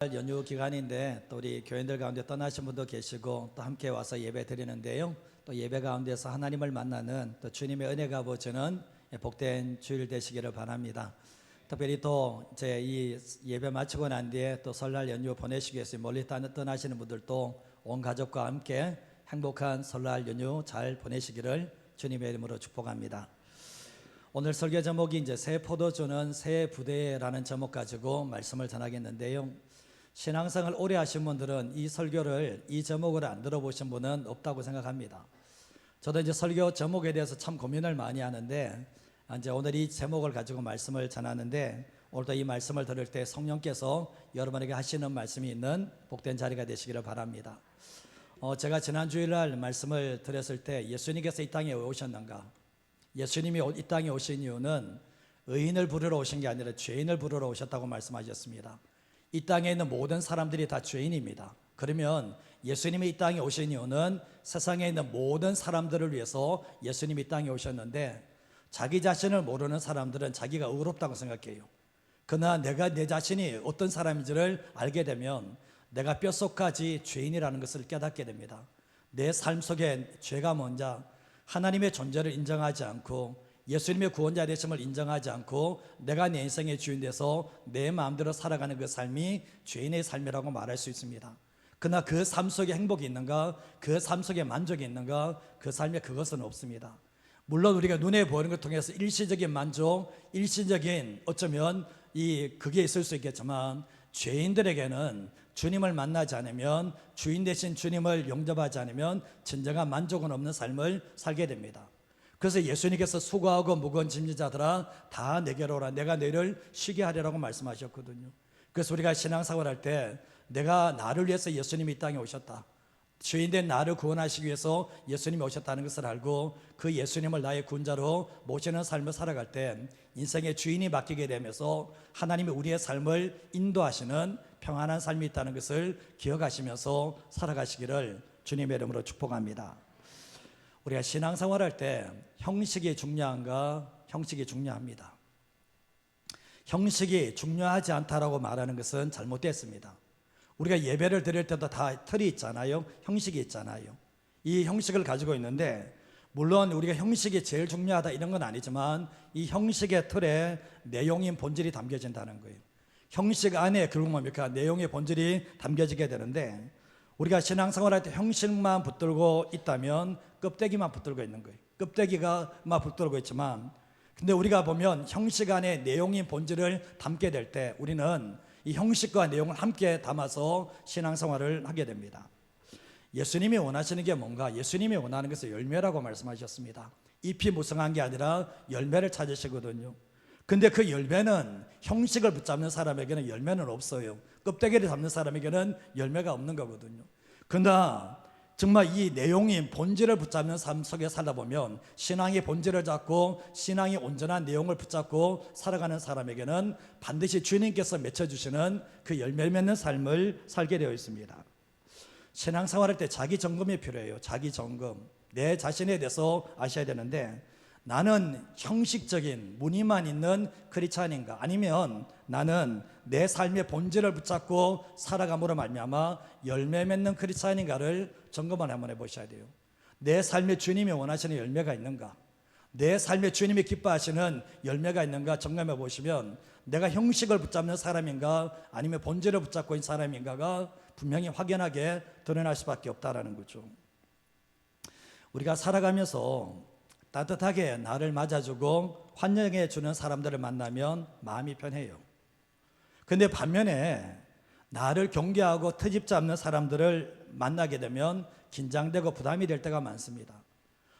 연휴 기간인데 또 우리 교인들 가운데 떠나신 분도 계시고 또 함께 와서 예배 드리는데요. 또 예배 가운데서 하나님을 만나는 또 주님의 은혜가 부어주는 복된 주일 되시기를 바랍니다. 특별히 또 이제 이 예배 마치고 난 뒤에 또 설날 연휴 보내시기 위해서 멀리 떠나시는 분들도 온 가족과 함께 행복한 설날 연휴 잘 보내시기를 주님의 이름으로 축복합니다. 오늘 설교 제목이 이제 새 포도주는 새 부대라는 제목 가지고 말씀을 전하겠는데요. 신앙생활 오래 하신 분들은 이 설교를 이 제목을 안 들어보신 분은 없다고 생각합니다. 저도 이제 설교 제목에 대해서 참 고민을 많이 하는데 이제 오늘 이 제목을 가지고 말씀을 전하는데 오늘도 이 말씀을 들을 때 성령께서 여러분에게 하시는 말씀이 있는 복된 자리가 되시기를 바랍니다. 제가 지난 주일날 말씀을 드렸을 때 예수님께서 이 땅에 왜 오셨는가? 예수님이 이 땅에 오신 이유는 의인을 부르러 오신 게 아니라 죄인을 부르러 오셨다고 말씀하셨습니다. 이 땅에 있는 모든 사람들이 다 죄인입니다. 그러면 예수님이 이 땅에 오신 이유는 세상에 있는 모든 사람들을 위해서 예수님이 이 땅에 오셨는데 자기 자신을 모르는 사람들은 자기가 의롭다고 생각해요. 그러나 내가 내 자신이 어떤 사람인지를 알게 되면 내가 뼛속까지 죄인이라는 것을 깨닫게 됩니다. 내 삶 속에 죄가 뭔지 하나님의 존재를 인정하지 않고 예수님의 구원자 되심을 인정하지 않고 내가 내 인생의 주인 돼서 내 마음대로 살아가는 그 삶이 죄인의 삶이라고 말할 수 있습니다. 그러나 그 삶 속에 행복이 있는가? 그 삶 속에 만족이 있는가? 그 삶에 그것은 없습니다. 물론 우리가 눈에 보이는 것 통해서 일시적인 만족, 일시적인 어쩌면 그게 있을 수 있겠지만 죄인들에게는 주님을 만나지 않으면 주인 되신 주님을 영접하지 않으면 진정한 만족은 없는 삶을 살게 됩니다. 그래서 예수님께서 수고하고 무거운 짐진 자들아 다 내게로 오라 내가 너희를 쉬게 하리라고 말씀하셨거든요. 그래서 우리가 신앙생활 할 때 내가 나를 위해서 예수님이 이 땅에 오셨다, 죄인된 나를 구원하시기 위해서 예수님이 오셨다는 것을 알고 그 예수님을 나의 구원자로 모시는 삶을 살아갈 때 인생의 주인이 바뀌게 되면서 하나님이 우리의 삶을 인도하시는 평안한 삶이 있다는 것을 기억하시면서 살아가시기를 주님의 이름으로 축복합니다. 우리가 신앙생활 할 때 형식이 중요한가? 형식이 중요합니다. 형식이 중요하지 않다라고 말하는 것은 잘못됐습니다. 우리가 예배를 드릴 때도 다 틀이 있잖아요. 형식이 있잖아요. 이 형식을 가지고 있는데 물론 우리가 형식이 제일 중요하다 이런 건 아니지만 이 형식의 틀에 내용인 본질이 담겨진다는 거예요. 형식 안에 결국 뭡니까? 내용의 본질이 담겨지게 되는데 우리가 신앙생활할 때 형식만 붙들고 있다면 껍데기만 붙들고 있는 거예요. 껍데기가만 붙들고 있지만 근데 우리가 보면 형식 안에 내용인 본질을 담게 될 때 우리는 이 형식과 내용을 함께 담아서 신앙생활을 하게 됩니다. 예수님이 원하시는 게 뭔가? 예수님이 원하는 것은 열매라고 말씀하셨습니다. 잎이 무성한 게 아니라 열매를 찾으시거든요. 근데 그 열매는 형식을 붙잡는 사람에게는 열매는 없어요. 껍데기를 잡는 사람에게는 열매가 없는 거거든요. 그러나 정말 이 내용인 본질을 붙잡는 삶 속에 살다 보면 신앙의 본질을 잡고 신앙의 온전한 내용을 붙잡고 살아가는 사람에게는 반드시 주님께서 맺혀주시는 그 열매 맺는 삶을 살게 되어 있습니다. 신앙생활할 때 자기 점검이 필요해요. 자기 점검. 내 자신에 대해서 아셔야 되는데 나는 형식적인 무늬만 있는 크리스찬인가? 아니면 나는 내 삶의 본질을 붙잡고 살아감으로 말미암아 열매 맺는 크리스찬인가를 점검을 한번 해보셔야 돼요. 내 삶에 주님이 원하시는 열매가 있는가? 내 삶에 주님이 기뻐하시는 열매가 있는가 점검해 보시면 내가 형식을 붙잡는 사람인가 아니면 본질을 붙잡고 있는 사람인가가 분명히 확연하게 드러날 수밖에 없다라는 거죠. 우리가 살아가면서 따뜻하게 나를 맞아주고 환영해 주는 사람들을 만나면 마음이 편해요. 근데 반면에 나를 경계하고 트집 잡는 사람들을 만나게 되면 긴장되고 부담이 될 때가 많습니다.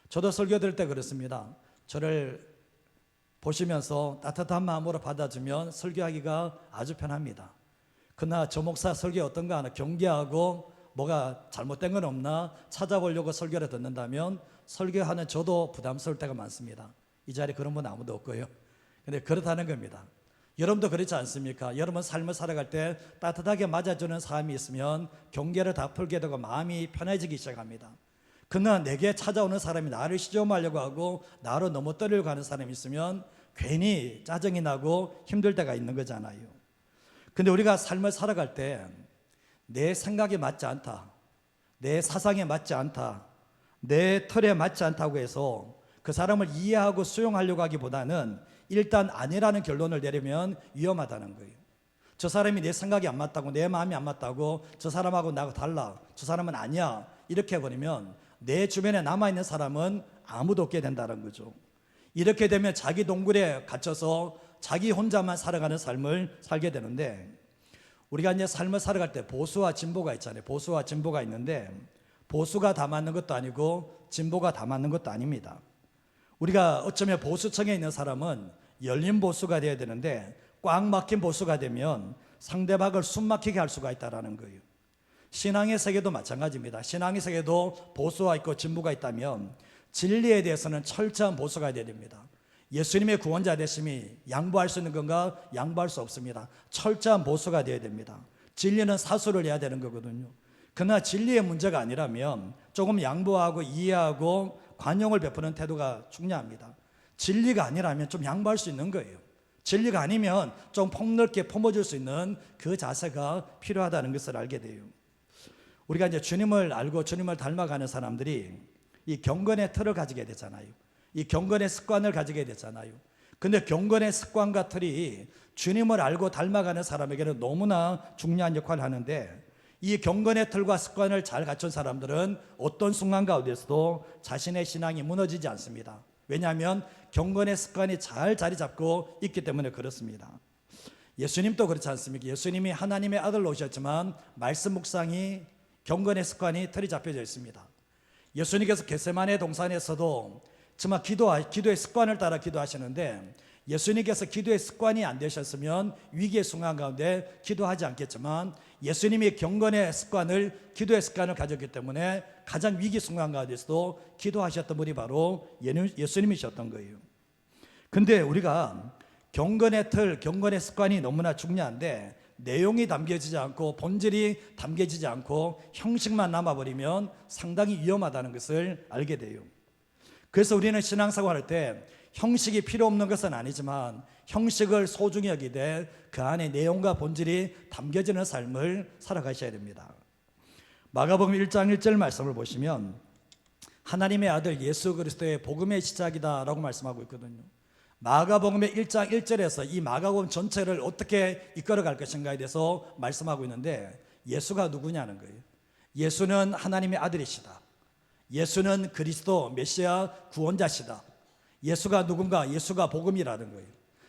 저도 설교 들을 때 그렇습니다. 저를 보시면서 따뜻한 마음으로 받아주면 설교하기가 아주 편합니다. 그러나 저 목사 설교 어떤가 하나 경계하고 뭐가 잘못된 건 없나 찾아보려고 설교를 듣는다면 설교하는 저도 부담스러울 때가 많습니다. 이 자리에 그런 분 아무도 없고요. 근데 그렇다는 겁니다. 여러분도 그렇지 않습니까? 여러분 삶을 살아갈 때 따뜻하게 맞아주는 사람이 있으면 경계를 다 풀게 되고 마음이 편해지기 시작합니다. 그러나 내게 찾아오는 사람이 나를 시험하려고 하고 나로 너무 떠려고 하는 사람이 있으면 괜히 짜증이 나고 힘들 때가 있는 거잖아요. 근데 우리가 삶을 살아갈 때 내 생각에 맞지 않다, 내 사상에 맞지 않다, 내 틀에 맞지 않다고 해서 그 사람을 이해하고 수용하려고 하기보다는 일단 아니라는 결론을 내리면 위험하다는 거예요. 저 사람이 내 생각이 안 맞다고, 내 마음이 안 맞다고, 저 사람하고 나하고 달라, 저 사람은 아니야, 이렇게 해버리면 내 주변에 남아있는 사람은 아무도 없게 된다는 거죠. 이렇게 되면 자기 동굴에 갇혀서 자기 혼자만 살아가는 삶을 살게 되는데, 우리가 이제 삶을 살아갈 때 보수와 진보가 있잖아요. 보수와 진보가 있는데 보수가 다 맞는 것도 아니고 진보가 다 맞는 것도 아닙니다. 우리가 어쩌면 보수층에 있는 사람은 열린 보수가 되어야 되는데 꽉 막힌 보수가 되면 상대방을 숨막히게 할 수가 있다는 거예요. 신앙의 세계도 마찬가지입니다. 신앙의 세계도 보수가 있고 진보가 있다면 진리에 대해서는 철저한 보수가 되어야 됩니다. 예수님의 구원자 되심이 양보할 수 있는 건가? 양보할 수 없습니다. 철저한 보수가 되어야 됩니다. 진리는 사수를 해야 되는 거거든요. 그러나 진리의 문제가 아니라면 조금 양보하고 이해하고 관용을 베푸는 태도가 중요합니다. 진리가 아니라면 좀 양보할 수 있는 거예요. 진리가 아니면 좀 폭넓게 품어줄 수 있는 그 자세가 필요하다는 것을 알게 돼요. 우리가 이제 주님을 알고 주님을 닮아가는 사람들이 이 경건의 틀을 가지게 되잖아요. 이 경건의 습관을 가지게 되잖아요. 근데 경건의 습관과 틀이 주님을 알고 닮아가는 사람에게는 너무나 중요한 역할을 하는데, 이 경건의 틀과 습관을 잘 갖춘 사람들은 어떤 순간 가운데서도 자신의 신앙이 무너지지 않습니다. 왜냐하면 경건의 습관이 잘 자리 잡고 있기 때문에 그렇습니다. 예수님도 그렇지 않습니까? 예수님이 하나님의 아들로 오셨지만 말씀 묵상이 경건의 습관이 틀이 잡혀져 있습니다. 예수님께서 겟세마네 동산에서도 정말 기도의 습관을 따라 기도하시는데, 예수님께서 기도의 습관이 안 되셨으면 위기의 순간 가운데 기도하지 않겠지만 예수님이 경건의 습관을, 기도의 습관을 가졌기 때문에 가장 위기 순간 가운데서도 기도하셨던 분이 바로 예수님이셨던 거예요. 근데 우리가 경건의 틀, 경건의 습관이 너무나 중요한데 내용이 담겨지지 않고 본질이 담겨지지 않고 형식만 남아버리면 상당히 위험하다는 것을 알게 돼요. 그래서 우리는 신앙생활 할 때 형식이 필요 없는 것은 아니지만 형식을 소중히 여기되 그 안에 내용과 본질이 담겨지는 삶을 살아가셔야 됩니다. 마가복음 1장 1절 말씀을 보시면 하나님의 아들 예수 그리스도의 복음의 시작이다라고 말씀하고 있거든요. 마가복음의 1장 1절에서 이 마가복음 전체를 어떻게 이끌어갈 것인가에 대해서 말씀하고 있는데, 예수가 누구냐는 거예요. 예수는 하나님의 아들이시다. 예수는 그리스도 메시아 구원자시다. 예수가 누군가? 예수가 복음이라는 거예요.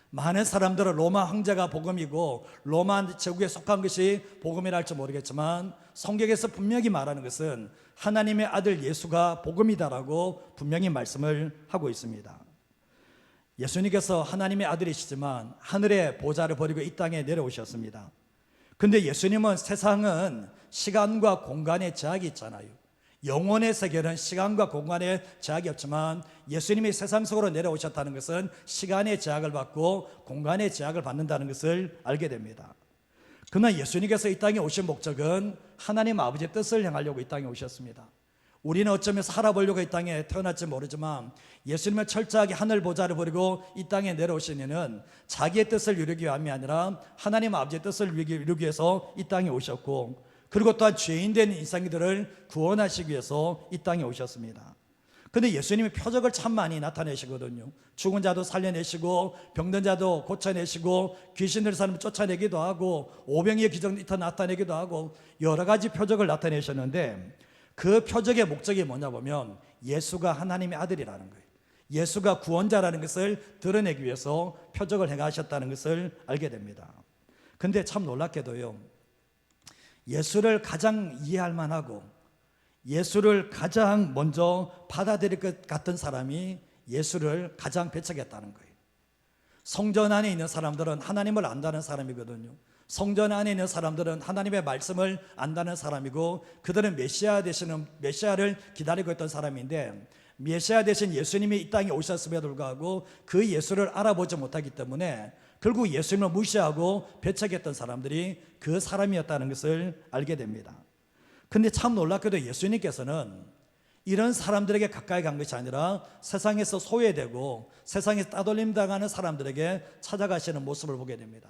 많은 사람들은 로마 황제가 복음이고 로마 제국에 속한 것이 복음이라 할지 모르겠지만 성경에서 분명히 말하는 것은 하나님의 아들 예수가 복음이다라고 분명히 말씀을 하고 있습니다. 예수님께서 하나님의 아들이시지만 하늘의 보좌를 버리고 이 땅에 내려오셨습니다. 근데 예수님은, 세상은 시간과 공간의 제약이 있잖아요. 영혼의 세계는 시간과 공간의 제약이 없지만 예수님이 세상 속으로 내려오셨다는 것은 시간의 제약을 받고 공간의 제약을 받는다는 것을 알게 됩니다. 그러나 예수님께서 이 땅에 오신 목적은 하나님 아버지의 뜻을 행하려고 이 땅에 오셨습니다. 우리는 어쩌면 살아보려고 이 땅에 태어났지 모르지만 예수님은 철저하게 하늘 보좌를 버리고 이 땅에 내려오신 이는 자기의 뜻을 이루기 위함이 아니라 하나님 아버지의 뜻을 이루기 위해서 이 땅에 오셨고, 그리고 또한 죄인된 인생들을 구원하시기 위해서 이 땅에 오셨습니다. 그런데 예수님이 표적을 참 많이 나타내시거든요. 죽은 자도 살려내시고 병든 자도 고쳐내시고 귀신들 사람 쫓아내기도 하고 오병이의 기적 나타내기도 하고 여러 가지 표적을 나타내셨는데, 그 표적의 목적이 뭐냐 보면 예수가 하나님의 아들이라는 거예요. 예수가 구원자라는 것을 드러내기 위해서 표적을 행하셨다는 것을 알게 됩니다. 근데 참 놀랍게도요, 예수를 가장 이해할 만하고 예수를 가장 먼저 받아들일 것 같은 사람이 예수를 가장 배척했다는 거예요. 성전 안에 있는 사람들은 하나님을 안다는 사람이거든요. 성전 안에 있는 사람들은 하나님의 말씀을 안다는 사람이고 그들은 메시아를 기다리고 있던 사람인데, 메시아 되신 예수님이 이 땅에 오셨음에도 불구하고 그 예수를 알아보지 못하기 때문에 결국 예수님을 무시하고 배척했던 사람들이 그 사람이었다는 것을 알게 됩니다. 근데 참 놀랍게도 예수님께서는 이런 사람들에게 가까이 간 것이 아니라 세상에서 소외되고 세상에서 따돌림 당하는 사람들에게 찾아가시는 모습을 보게 됩니다.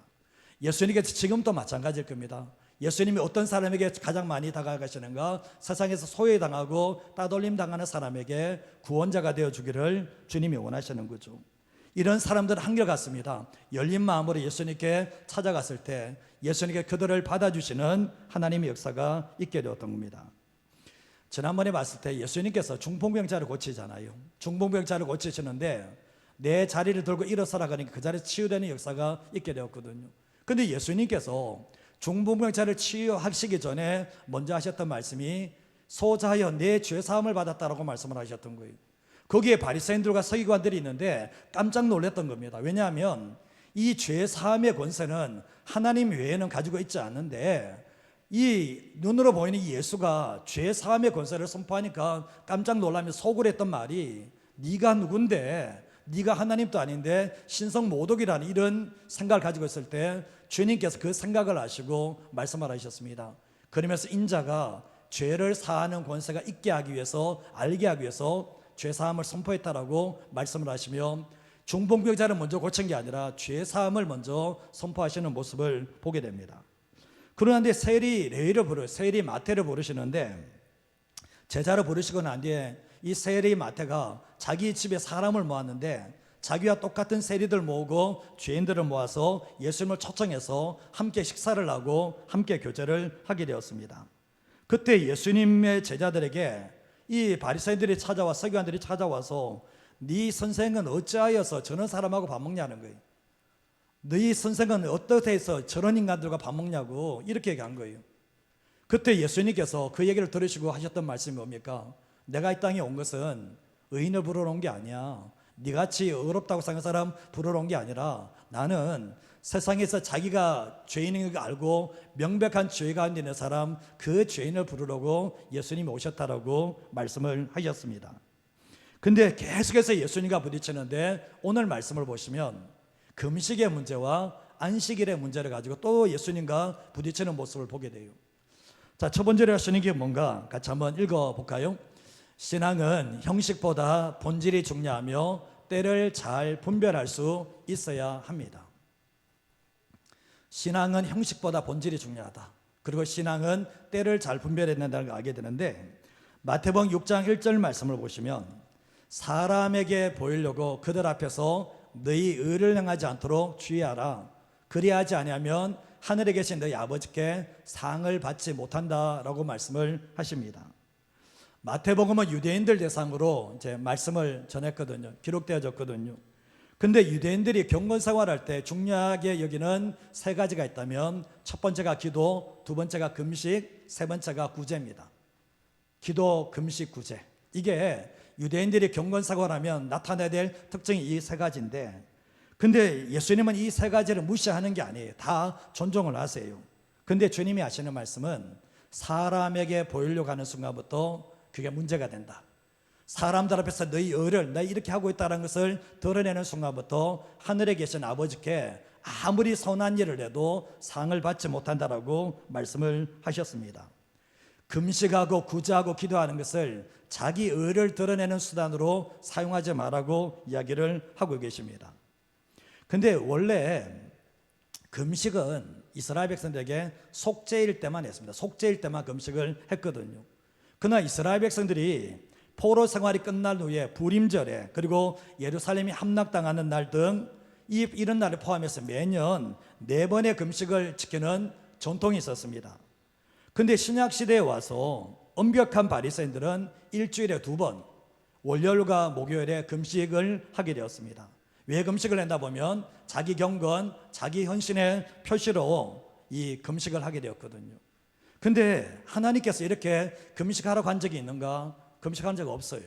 예수님께서 지금도 마찬가지일 겁니다. 예수님이 어떤 사람에게 가장 많이 다가가시는가? 세상에서 소외당하고 따돌림 당하는 사람에게 구원자가 되어주기를 주님이 원하시는 거죠. 이런 사람들은 한결같습니다. 열린 마음으로 예수님께 찾아갔을 때 예수님께 그들을 받아주시는 하나님의 역사가 있게 되었던 겁니다. 지난번에 봤을 때 예수님께서 중풍병자를 고치잖아요. 중풍병자를 고치시는데 내 자리를 들고 일어서라 그러니까 그 자리에 치유되는 역사가 있게 되었거든요. 근데 예수님께서 중풍병자를 치유하시기 전에 먼저 하셨던 말씀이 소자여 내 죄사함을 받았다라고 말씀을 하셨던 거예요. 거기에 바리새인들과 서기관들이 있는데 깜짝 놀랐던 겁니다. 왜냐하면 이 죄사함의 권세는 하나님 외에는 가지고 있지 않는데 이 눈으로 보이는 이 예수가 죄사함의 권세를 선포하니까 깜짝 놀라며 속을 했던 말이 네가 누군데, 네가 하나님도 아닌데 신성모독이라는 이런 생각을 가지고 있을 때 주님께서 그 생각을 아시고 말씀을 하셨습니다. 그러면서 인자가 죄를 사하는 권세가 있게 하기 위해서, 알게 하기 위해서 죄사함을 선포했다라고 말씀을 하시며 중풍병자를 먼저 고친 게 아니라 죄사함을 먼저 선포하시는 모습을 보게 됩니다. 그런데 세리 레위를 부르, 세리 마태를 부르시는데 제자를 부르시고 난 뒤에 이 세리 마태가 자기 집에 사람을 모았는데 자기와 똑같은 세리들 모으고 죄인들을 모아서 예수님을 초청해서 함께 식사를 하고 함께 교제를 하게 되었습니다. 그때 예수님의 제자들에게 이 바리새인들이 찾아와 서기관들이 찾아와서 네 선생은 어찌하여서 저런 사람하고 밥 먹냐는 거예요. 너희 선생은 어떻게 해서 저런 인간들과 밥 먹냐고 이렇게 얘기한 거예요. 그때 예수님께서 그 얘기를 들으시고 하셨던 말씀이 뭡니까? 내가 이 땅에 온 것은 의인을 부르러 온 게 아니야. 네같이 의롭다고 생각하는 사람 부르러 온 게 아니라 나는 세상에서 자기가 죄인인 걸 알고 명백한 죄 가운데 있는 사람, 그 죄인을 부르려고 예수님이 오셨다라고 말씀을 하셨습니다. 근데 계속해서 예수님과 부딪히는데 오늘 말씀을 보시면 금식의 문제와 안식일의 문제를 가지고 또 예수님과 부딪히는 모습을 보게 돼요. 자, 첫 번째로 하시는 게 뭔가 같이 한번 읽어볼까요? 신앙은 형식보다 본질이 중요하며 때를 잘 분별할 수 있어야 합니다. 신앙은 형식보다 본질이 중요하다. 그리고 신앙은 때를 잘 분별해야 된다는 걸 알게 되는데 마태복음 6장 1절 말씀을 보시면 사람에게 보이려고 그들 앞에서 너희 의를 행하지 않도록 주의하라. 그리하지 아니하면 하늘에 계신 너희 아버지께 상을 받지 못한다라고 말씀을 하십니다. 마태복음은 유대인들 대상으로 이제 말씀을 전했거든요. 기록되어졌거든요. 근데 유대인들이 경건 생활할 때 중요하게 여기는 세 가지가 있다면 첫 번째가 기도, 두 번째가 금식, 세 번째가 구제입니다. 기도, 금식, 구제. 이게 유대인들이 경건 생활하면 나타내야 될 특징이 이 세 가지인데 근데 예수님은 이 세 가지를 무시하는 게 아니에요. 다 존중을 하세요. 근데 주님이 하시는 말씀은 사람에게 보이려고 하는 순간부터 그게 문제가 된다. 사람들 앞에서 너희 의를 내가 이렇게 하고 있다는 것을 드러내는 순간부터 하늘에 계신 아버지께 아무리 선한 일을 해도 상을 받지 못한다라고 말씀을 하셨습니다. 금식하고 구제하고 기도하는 것을 자기 의를 드러내는 수단으로 사용하지 말라고 이야기를 하고 계십니다. 근데 원래 금식은 이스라엘 백성들에게 속죄일 때만 했습니다. 속죄일 때만 금식을 했거든요. 그러나 이스라엘 백성들이 포로 생활이 끝난 후에 부림절에 그리고 예루살렘이 함락당하는 날 등 이런 날을 포함해서 매년 4번의 금식을 지키는 전통이 있었습니다. 근데 신약시대에 와서 엄격한 바리새인들은 일주일에 2번 월요일과 목요일에 금식을 하게 되었습니다. 왜 금식을 했나 보면 자기 경건, 자기 헌신의 표시로 이 금식을 하게 되었거든요. 근데 하나님께서 이렇게 금식하라고 한 적이 있는가? 금식한 적 없어요.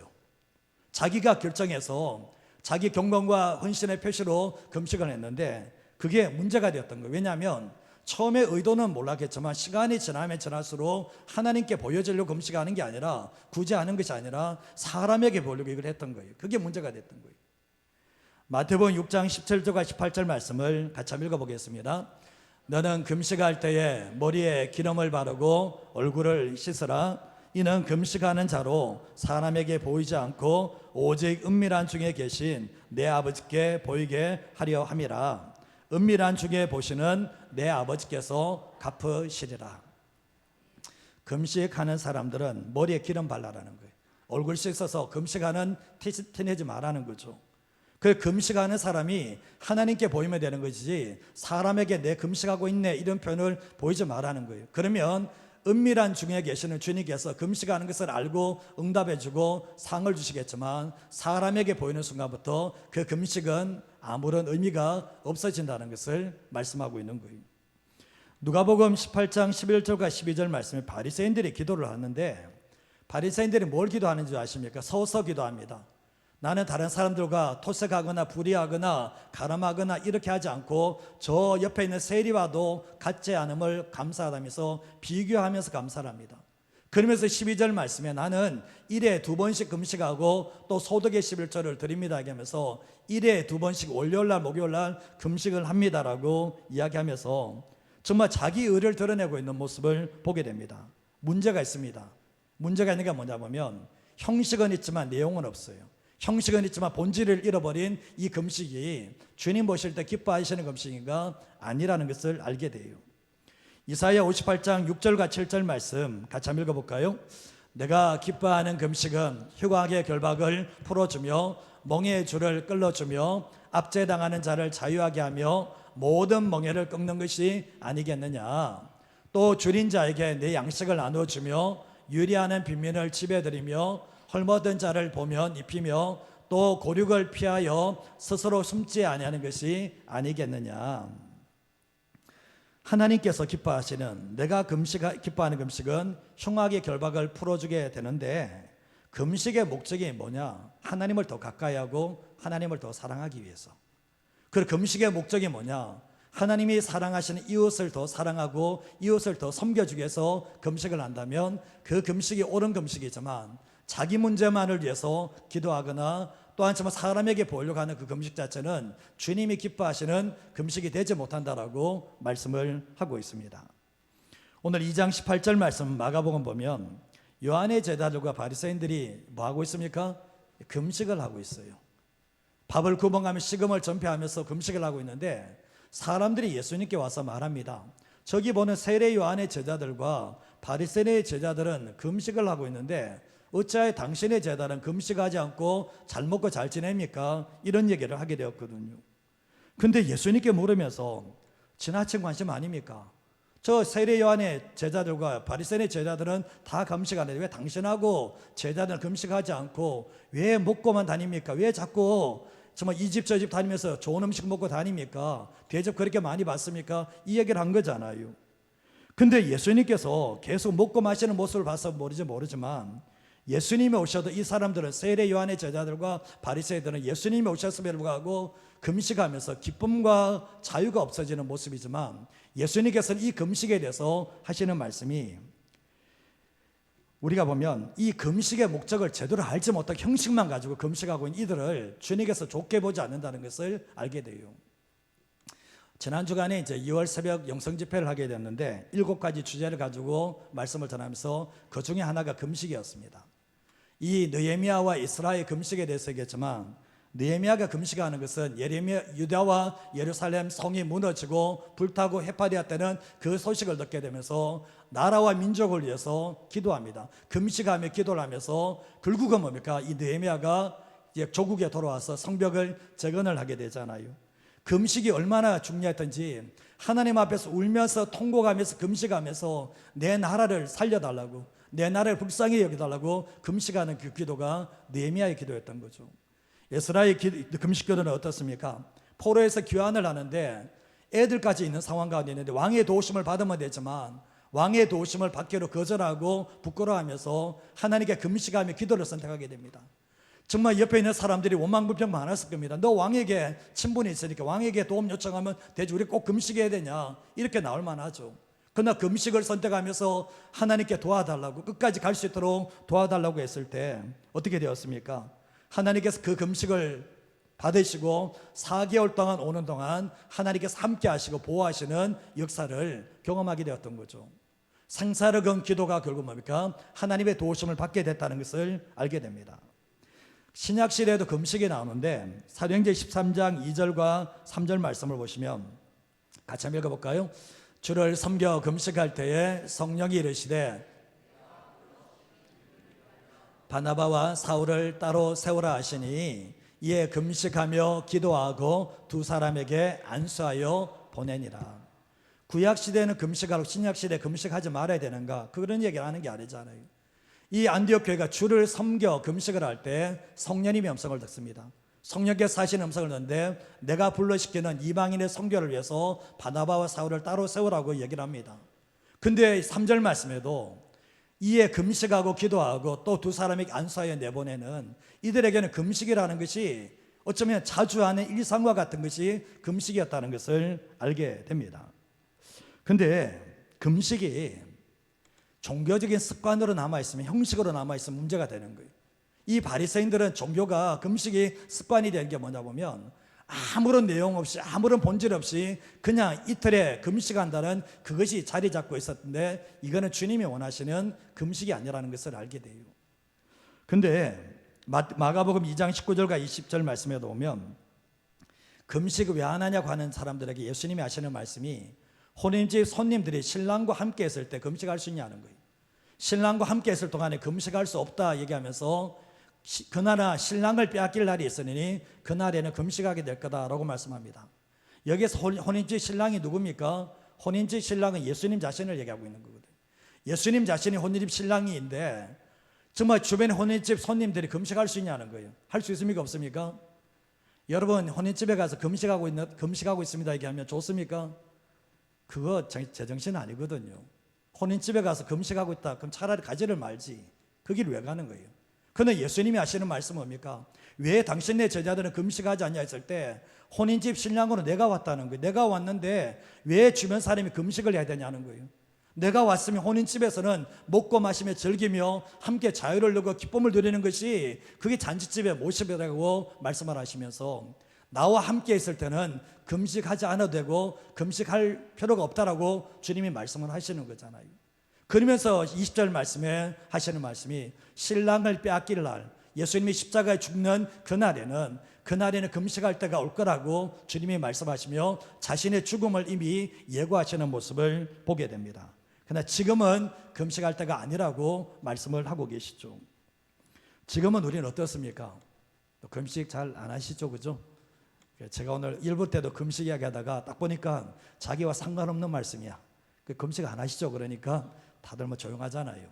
자기가 결정해서 자기 경건과 헌신의 표시로 금식을 했는데 그게 문제가 되었던 거예요. 왜냐하면 처음에 의도는 몰랐겠지만 시간이 지나면 지날수록 하나님께 보여주려고 금식하는 게 아니라 구제하는 것이 아니라 사람에게 보려고 이걸 했던 거예요. 그게 문제가 됐던 거예요. 마태복음 6장 17절과 18절 말씀을 같이 한번 읽어보겠습니다. 너는 금식할 때에 머리에 기름을 바르고 얼굴을 씻으라. 이는 금식하는 자로 사람에게 보이지 않고 오직 은밀한 중에 계신 내 아버지께 보이게 하려 함이라. 은밀한 중에 보시는 내 아버지께서 갚으시리라. 금식하는 사람들은 머리에 기름 발라라는 거예요. 얼굴 씻어서 금식하는 티내지 말라는 거죠. 그 금식하는 사람이 하나님께 보이면 되는 것이지 사람에게 내 금식하고 있네 이런 표현을 보이지 말라는 거예요. 그러면 은밀한 중에 계시는 주님께서 금식하는 것을 알고 응답해 주고 상을 주시겠지만 사람에게 보이는 순간부터 그 금식은 아무런 의미가 없어진다는 것을 말씀하고 있는 거예요. 누가복음 18장 11절과 12절 말씀에 바리새인들이 기도를 하는데 바리새인들이 뭘 기도하는지 아십니까? 서서 기도합니다. 나는 다른 사람들과 토색하거나 불의하거나 가람하거나 이렇게 하지 않고 저 옆에 있는 세리와도 같지 않음을 감사하다면서 비교하면서 감사를 합니다. 그러면서 12절 말씀에 나는 1회 2번씩 금식하고 또 소득의 11조를 드립니다 하면서 1회 2번씩 월요일날 목요일날 금식을 합니다라고 이야기하면서 정말 자기 의를 드러내고 있는 모습을 보게 됩니다. 문제가 있습니다. 문제가 있는 게 뭐냐 보면 형식은 있지만 내용은 없어요. 형식은 있지만 본질을 잃어버린 이 금식이 주님 보실 때 기뻐하시는 금식인가 아니라는 것을 알게 돼요. 이사야 58장 6절과 7절 말씀 같이 한번 읽어볼까요? 내가 기뻐하는 금식은 휴학의 결박을 풀어주며 멍에의 줄을 끌어주며 압제당하는 자를 자유하게 하며 모든 멍에를 꺾는 것이 아니겠느냐. 또 줄인 자에게 내 양식을 나눠주며 유리하는 빈민을 지배드리며 헐벗은 자를 보면 입히며 또 고륙을 피하여 스스로 숨지 아니하는 것이 아니겠느냐. 하나님께서 기뻐하시는 내가 기뻐하는 금식은 흉악의 결박을 풀어주게 되는데 금식의 목적이 뭐냐? 하나님을 더 가까이 하고 하나님을 더 사랑하기 위해서. 그 금식의 목적이 뭐냐? 하나님이 사랑하시는 이웃을 더 사랑하고 이웃을 더 섬겨주기 위해서 금식을 한다면 그 금식이 옳은 금식이지만 자기 문제만을 위해서 기도하거나 또한 정말 사람에게 보이려고 하는 그 금식 자체는 주님이 기뻐하시는 금식이 되지 못한다라고 말씀을 하고 있습니다. 오늘 2장 18절 말씀 마가복음 보면 요한의 제자들과 바리새인들이 뭐 하고 있습니까? 금식을 하고 있어요. 밥을 구멍하며 식음을 전폐하면서 금식을 하고 있는데 사람들이 예수님께 와서 말합니다. 저기 보는 세례 요한의 제자들과 바리새인의 제자들은 금식을 하고 있는데 어찌하여 당신의 제자는 금식하지 않고 잘 먹고 잘 지냅니까? 이런 얘기를 하게 되었거든요. 근데 예수님께 물으면서 지나친 관심 아닙니까? 저 세례 요한의 제자들과 바리새인의 제자들은 다 금식하는데 왜 당신하고 제자들은 금식하지 않고 왜 먹고만 다닙니까? 왜 자꾸 정말 이 집 저 집 다니면서 좋은 음식 먹고 다닙니까? 대접 그렇게 많이 받습니까? 이 얘기를 한 거잖아요. 근데 예수님께서 계속 먹고 마시는 모습을 봐서 모르지만 예수님이 오셔도 이 사람들은 세례 요한의 제자들과 바리새인들은 예수님이 오셨음에도 불구하고 금식하면서 기쁨과 자유가 없어지는 모습이지만 예수님께서는 이 금식에 대해서 하시는 말씀이 우리가 보면 이 금식의 목적을 제대로 알지 못하고 형식만 가지고 금식하고 있는 이들을 주님께서 좋게 보지 않는다는 것을 알게 돼요. 지난 주간에 이제 2월 새벽 영성 집회를 하게 됐는데 7가지 주제를 가지고 말씀을 전하면서 그 중에 하나가 금식이었습니다. 이 느헤미야와 이스라엘 금식에 대해서 얘기했지만 느헤미야가 금식하는 것은 유다와 예루살렘 성이 무너지고 불타고 해파되었다는 그 소식을 듣게 되면서 나라와 민족을 위해서 기도합니다. 금식하며 기도를 하면서 결국은 뭡니까? 이 느헤미야가 이제 조국에 돌아와서 성벽을 재건을 하게 되잖아요. 금식이 얼마나 중요했던지 하나님 앞에서 울면서 통곡하면서 금식하면서 내 나라를 살려달라고 내 나라를 불쌍히 여겨달라고 금식하는 그 기도가 느헤미야의 기도였던 거죠. 에스라의 금식 기도는 어떻습니까? 포로에서 귀환을 하는데 애들까지 있는 상황 가운데 있는데 왕의 도우심을 받으면 되지만 왕의 도우심을 받기로 거절하고 부끄러워하면서 하나님께 금식하며 기도를 선택하게 됩니다. 정말 옆에 있는 사람들이 원망불평 많았을 겁니다. 너 왕에게 친분이 있으니까 왕에게 도움 요청하면 되지 우리 꼭 금식해야 되냐 이렇게 나올 만하죠. 그러나 금식을 선택하면서 하나님께 도와달라고 끝까지 갈 수 있도록 도와달라고 했을 때 어떻게 되었습니까? 하나님께서 그 금식을 받으시고 4개월 동안 오는 동안 하나님께서 함께 하시고 보호하시는 역사를 경험하게 되었던 거죠. 상사를 건 기도가 결국 뭡니까? 하나님의 도우심을 받게 됐다는 것을 알게 됩니다. 신약시대에도 금식이 나오는데 사도행전 13장 2절과 3절 말씀을 보시면 같이 한번 읽어볼까요? 주를 섬겨 금식할 때에 성령이 이르시되 바나바와 사울을 따로 세우라 하시니 이에 금식하며 기도하고 두 사람에게 안수하여 보내니라. 구약 시대는 금식하고 신약 시대 금식하지 말아야 되는가? 그런 얘기를 하는 게 아니잖아요. 이 안디옥 교회가 주를 섬겨 금식을 할 때 성령님의 음성을 듣습니다. 성령께서 하시는 음성을 듣는데 내가 불러시키는 이방인의 선교를 위해서 바나바와 사울을 따로 세우라고 얘기를 합니다. 근데 3절 말씀에도 이에 금식하고 기도하고 또 두 사람에게 안수하여 내보내는, 이들에게는 금식이라는 것이 어쩌면 자주 하는 일상과 같은 것이 금식이었다는 것을 알게 됩니다. 근데 금식이 종교적인 습관으로 남아있으면, 형식으로 남아있으면 문제가 되는 거예요. 이 바리새인들은 종교가 금식이 습관이 된 게 뭐냐 보면 아무런 내용 없이 아무런 본질 없이 그냥 이틀에 금식한다는 그것이 자리 잡고 있었는데, 이거는 주님이 원하시는 금식이 아니라는 것을 알게 돼요. 근데 마가복음 2장 19절과 20절 말씀에 보면 금식을 왜 안 하냐고 하는 사람들에게 예수님이 하시는 말씀이 혼인집 손님들이 신랑과 함께 했을 때 금식할 수 있냐는 거예요. 신랑과 함께 했을 동안에 금식할 수 없다 얘기하면서 그날은 신랑을 빼앗길 날이 있으니 그날에는 금식하게 될 거다라고 말씀합니다. 여기서 혼인집 신랑이 누굽니까? 혼인집 신랑은 예수님 자신을 얘기하고 있는 거거든요. 예수님 자신이 혼인집 신랑인데 정말 주변에 혼인집 손님들이 금식할 수 있냐는 거예요. 할 수 있습니까? 없습니까? 여러분 혼인집에 가서 금식하고 있습니다 얘기하면 좋습니까? 그거 제정신 아니거든요. 혼인집에 가서 금식하고 있다 그럼 차라리 가지를 말지. 그 길 왜 가는 거예요? 그런데 예수님이 하시는 말씀은 뭡니까? 왜 당신네 제자들은 금식하지 않냐 했을 때 혼인집 신랑으로 내가 왔다는 거예요. 내가 왔는데 왜 주변 사람이 금식을 해야 되냐는 거예요. 내가 왔으면 혼인집에서는 먹고 마시며 즐기며 함께 자유를 누리고 기쁨을 누리는 것이 그게 잔치집의 모습이라고 말씀을 하시면서 나와 함께 있을 때는 금식하지 않아도 되고 금식할 필요가 없다라고 주님이 말씀을 하시는 거잖아요. 그러면서 20절 말씀에 하시는 말씀이 신랑을 빼앗길 날, 예수님이 십자가에 죽는 그날에는 금식할 때가 올 거라고 주님이 말씀하시며 자신의 죽음을 이미 예고하시는 모습을 보게 됩니다. 그러나 지금은 금식할 때가 아니라고 말씀을 하고 계시죠. 지금은 우리는 어떻습니까? 금식 잘 안 하시죠, 그죠? 제가 오늘 일부 때도 금식 이야기하다가 딱 보니까 자기와 상관없는 말씀이야. 금식 안 하시죠? 그러니까 다들 뭐 조용하잖아요.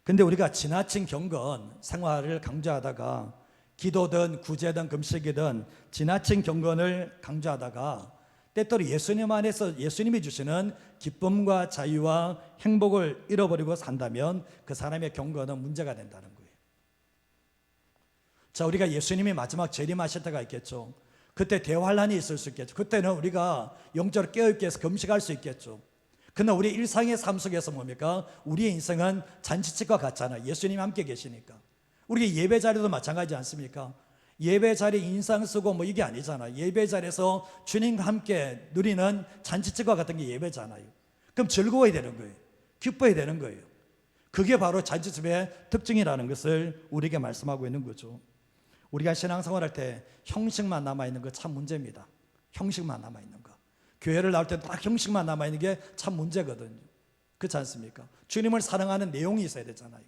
근데 우리가 지나친 경건 생활을 강조하다가 기도든 구제든 금식이든 지나친 경건을 강조하다가 때때로 예수님 안에서 예수님이 주시는 기쁨과 자유와 행복을 잃어버리고 산다면 그 사람의 경건은 문제가 된다는 거예요. 자, 우리가 예수님이 마지막 재림하실 때가 있겠죠. 그때 대환란이 있을 수 있겠죠. 그때는 우리가 영적으로 깨어있게 해서 금식할 수 있겠죠. 그러나 우리 일상의 삶 속에서 뭡니까? 우리의 인생은 잔치집과 같잖아요. 예수님이 함께 계시니까. 우리 예배 자리도 마찬가지지 않습니까? 예배 자리 인상 쓰고 뭐 이게 아니잖아요. 예배 자리에서 주님과 함께 누리는 잔치집과 같은 게 예배잖아요. 그럼 즐거워야 되는 거예요. 기뻐야 되는 거예요. 그게 바로 잔치집의 특징이라는 것을 우리에게 말씀하고 있는 거죠. 우리가 신앙생활할 때 형식만 남아있는 거 참 문제입니다. 형식만 남아있는 거. 교회를 나올 때 딱 형식만 남아있는 게 참 문제거든요. 그렇지 않습니까? 주님을 사랑하는 내용이 있어야 되잖아요.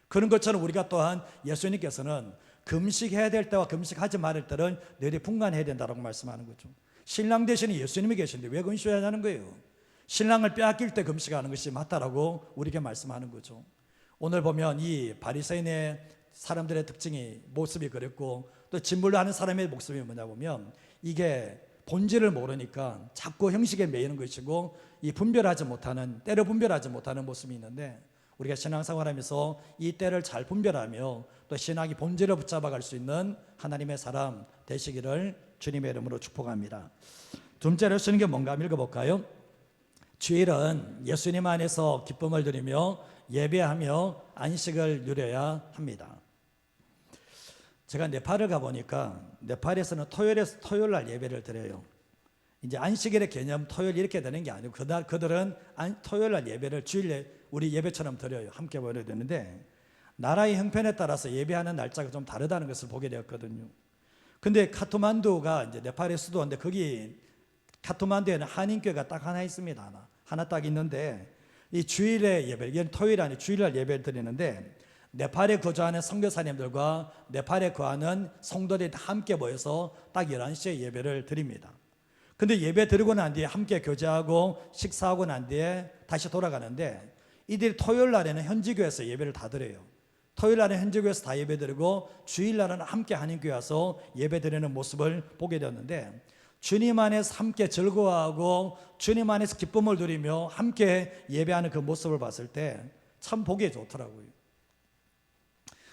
그런 것처럼 우리가 또한 예수님께서는 금식해야 될 때와 금식하지 말을 때를 늘 분간해야 된다고 말씀하는 거죠. 신랑 대신에 예수님이 계신데 왜 금식하냐는 거예요. 신랑을 빼앗길 때 금식하는 것이 맞다라고 우리에게 말씀하는 거죠. 오늘 보면 이 바리새인의 사람들의 특징이 모습이 그랬고 또 진물로 하는 사람의 모습이 뭐냐 보면 이게 본질을 모르니까 자꾸 형식에 매이는 것이고 이 때를 분별하지 못하는 모습이 있는데 우리가 신앙생활하면서 이 때를 잘 분별하며 또 신앙이 본질을 붙잡아갈 수 있는 하나님의 사람 되시기를 주님의 이름으로 축복합니다. 두 번째로 쓰는 게 뭔가 한번 읽어볼까요? 주일은 예수님 안에서 기쁨을 누리며 예배하며 안식을 누려야 합니다. 제가 네팔을 가보니까 네팔에서는 토요일 날 예배를 드려요. 이제 안식일의 개념 토요일 이렇게 되는 게 아니고 그들은 토요일 날 예배를 주일에 우리 예배처럼 드려요. 함께 모여야 되는데 나라의 형편에 따라서 예배하는 날짜가 좀 다르다는 것을 보게 되었거든요. 근데 카트만두가 이제 네팔의 수도인데 거기 카트만두에는 한인교회가 딱 하나 있습니다. 하나 딱 있는데 이 주일에 예배, 이건 토요일 아니 주일날 예배를 드리는데 네팔에 거주하는 선교사님들과 네팔에 거하는 성도들이 함께 모여서 딱 11시에 예배를 드립니다. 근데 예배 드리고 난 뒤에 함께 교제하고 식사하고 난 뒤에 다시 돌아가는데 이들이 토요일 날에는 현지교회에서 예배를 다 드려요. 토요일 날에 현지교회에서 다 예배 드리고 주일 날은 함께 한인교회 와서 예배 드리는 모습을 보게 되었는데 주님 안에서 함께 즐거워하고 주님 안에서 기쁨을 누리며 함께 예배하는 그 모습을 봤을 때 참 보기 좋더라고요.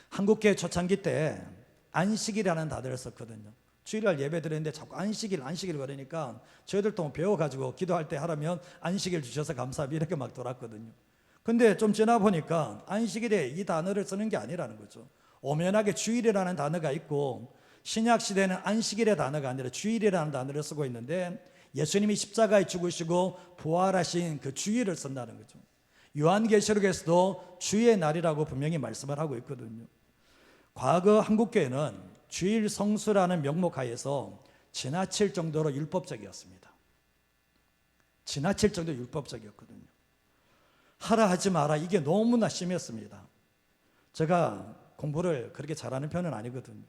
한국교회 초창기 때 안식일이라는 단어를 썼거든요. 주일날 예배 드리는데 자꾸 안식일 그러니까 저희들도 배워가지고 기도할 때 하라면 안식일 주셔서 감사합니다 이렇게 막 돌았거든요. 근데 좀 지나 보니까 안식일에 이 단어를 쓰는 게 아니라는 거죠. 엄연하게 주일이라는 단어가 있고 신약 시대는 안식일의 단어가 아니라 주일이라는 단어를 쓰고 있는데 예수님이 십자가에 죽으시고 부활하신 그 주일을 쓴다는 거죠. 요한계시록에서도 주의 날이라고 분명히 말씀을 하고 있거든요. 과거 한국교회는 주일 성수라는 명목 하에서 지나칠 정도로 율법적이었습니다. 지나칠 정도로 율법적이었거든요. 하라 하지 마라 이게 너무나 심했습니다. 제가 공부를 그렇게 잘하는 편은 아니거든요.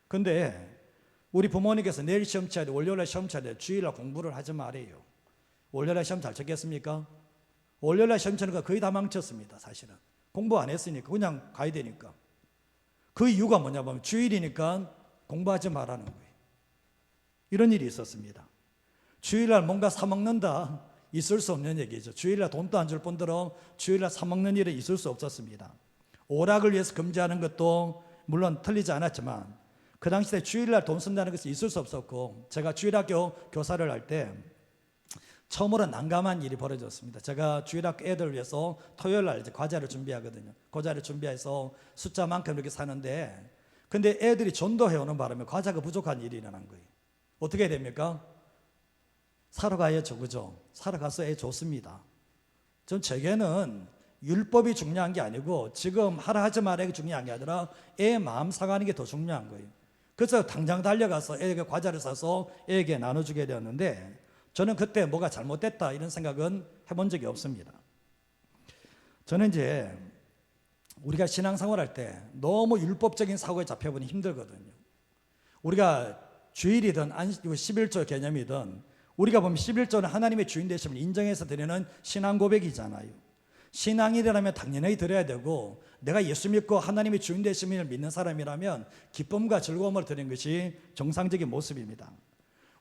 근데 우리 부모님께서 내일 시험 쳐야 돼, 월요일에 시험 쳐야 돼, 주일날 공부를 하지 말아요. 월요일에 시험 잘 쳤겠습니까? 월요일날 시험 치는 거 거의 다 망쳤습니다. 사실은 공부 안 했으니까 그냥 가야 되니까. 그 이유가 뭐냐 보면 주일이니까 공부하지 말라는 거예요. 이런 일이 있었습니다. 주일날 뭔가 사 먹는다 있을 수 없는 얘기죠. 주일날 돈도 안 줄 뿐더러 주일날 사 먹는 일은 있을 수 없었습니다. 오락을 위해서 금지하는 것도 물론 틀리지 않았지만 그 당시에 주일날 돈 쓴다는 것이 있을 수 없었고 제가 주일학교 교사를 할 때 처음으로 난감한 일이 벌어졌습니다. 제가 주일학교 애들을 위해서 토요일날 이제 과자를 준비하거든요. 과자를 준비해서 숫자만큼 이렇게 사는데 근데 애들이 전도해오는 바람에 과자가 부족한 일이 일어난 거예요. 어떻게 됩니까? 사러 가야죠, 그죠? 사러 가서 애 줬습니다. 전 제게는 율법이 중요한 게 아니고 지금 하라 하지 말아가 중요한 게 아니라 애 마음 사가는 게 더 중요한 거예요. 그래서 당장 달려가서 애에게 과자를 사서 애에게 나눠주게 되었는데 저는 그때 뭐가 잘못됐다 이런 생각은 해본 적이 없습니다. 저는 이제 우리가 신앙생활할 때 너무 율법적인 사고에 잡혀보니 힘들거든요. 우리가 주일이든 11조 개념이든 우리가 보면 11조는 하나님의 주인 되심을 인정해서 드리는 신앙 고백이잖아요. 신앙이라면 당연히 드려야 되고 내가 예수 믿고 하나님의 주인 되심을 믿는 사람이라면 기쁨과 즐거움을 드리는 것이 정상적인 모습입니다.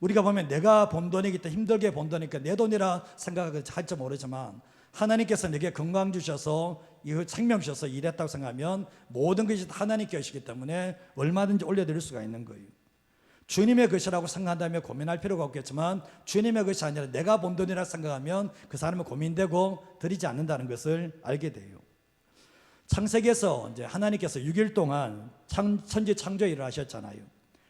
우리가 보면 내가 번 돈이기 때문에 힘들게 번 돈이니까 내 돈이라 생각할지 모르지만 하나님께서 내게 건강 주셔서 이 생명 주셔서 일했다고 생각하면 모든 것이 하나님께 하시기 때문에 얼마든지 올려드릴 수가 있는 거예요. 주님의 것이라고 생각한다면 고민할 필요가 없겠지만 주님의 것이 아니라 내가 번 돈이라 생각하면 그 사람은 고민되고 드리지 않는다는 것을 알게 돼요. 창세기에서 이제 하나님께서 6일 동안 천지 창조 일을 하셨잖아요.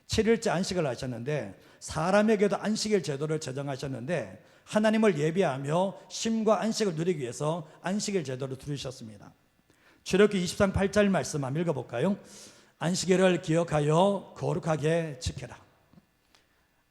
7일째 안식을 하셨는데 사람에게도 안식일 제도를 제정하셨는데 하나님을 예비하며 쉼과 안식을 누리기 위해서 안식일 제도를 두르셨습니다. 출애굽기 23장 8절 말씀 한번 읽어볼까요? 안식일을 기억하여 거룩하게 지켜라.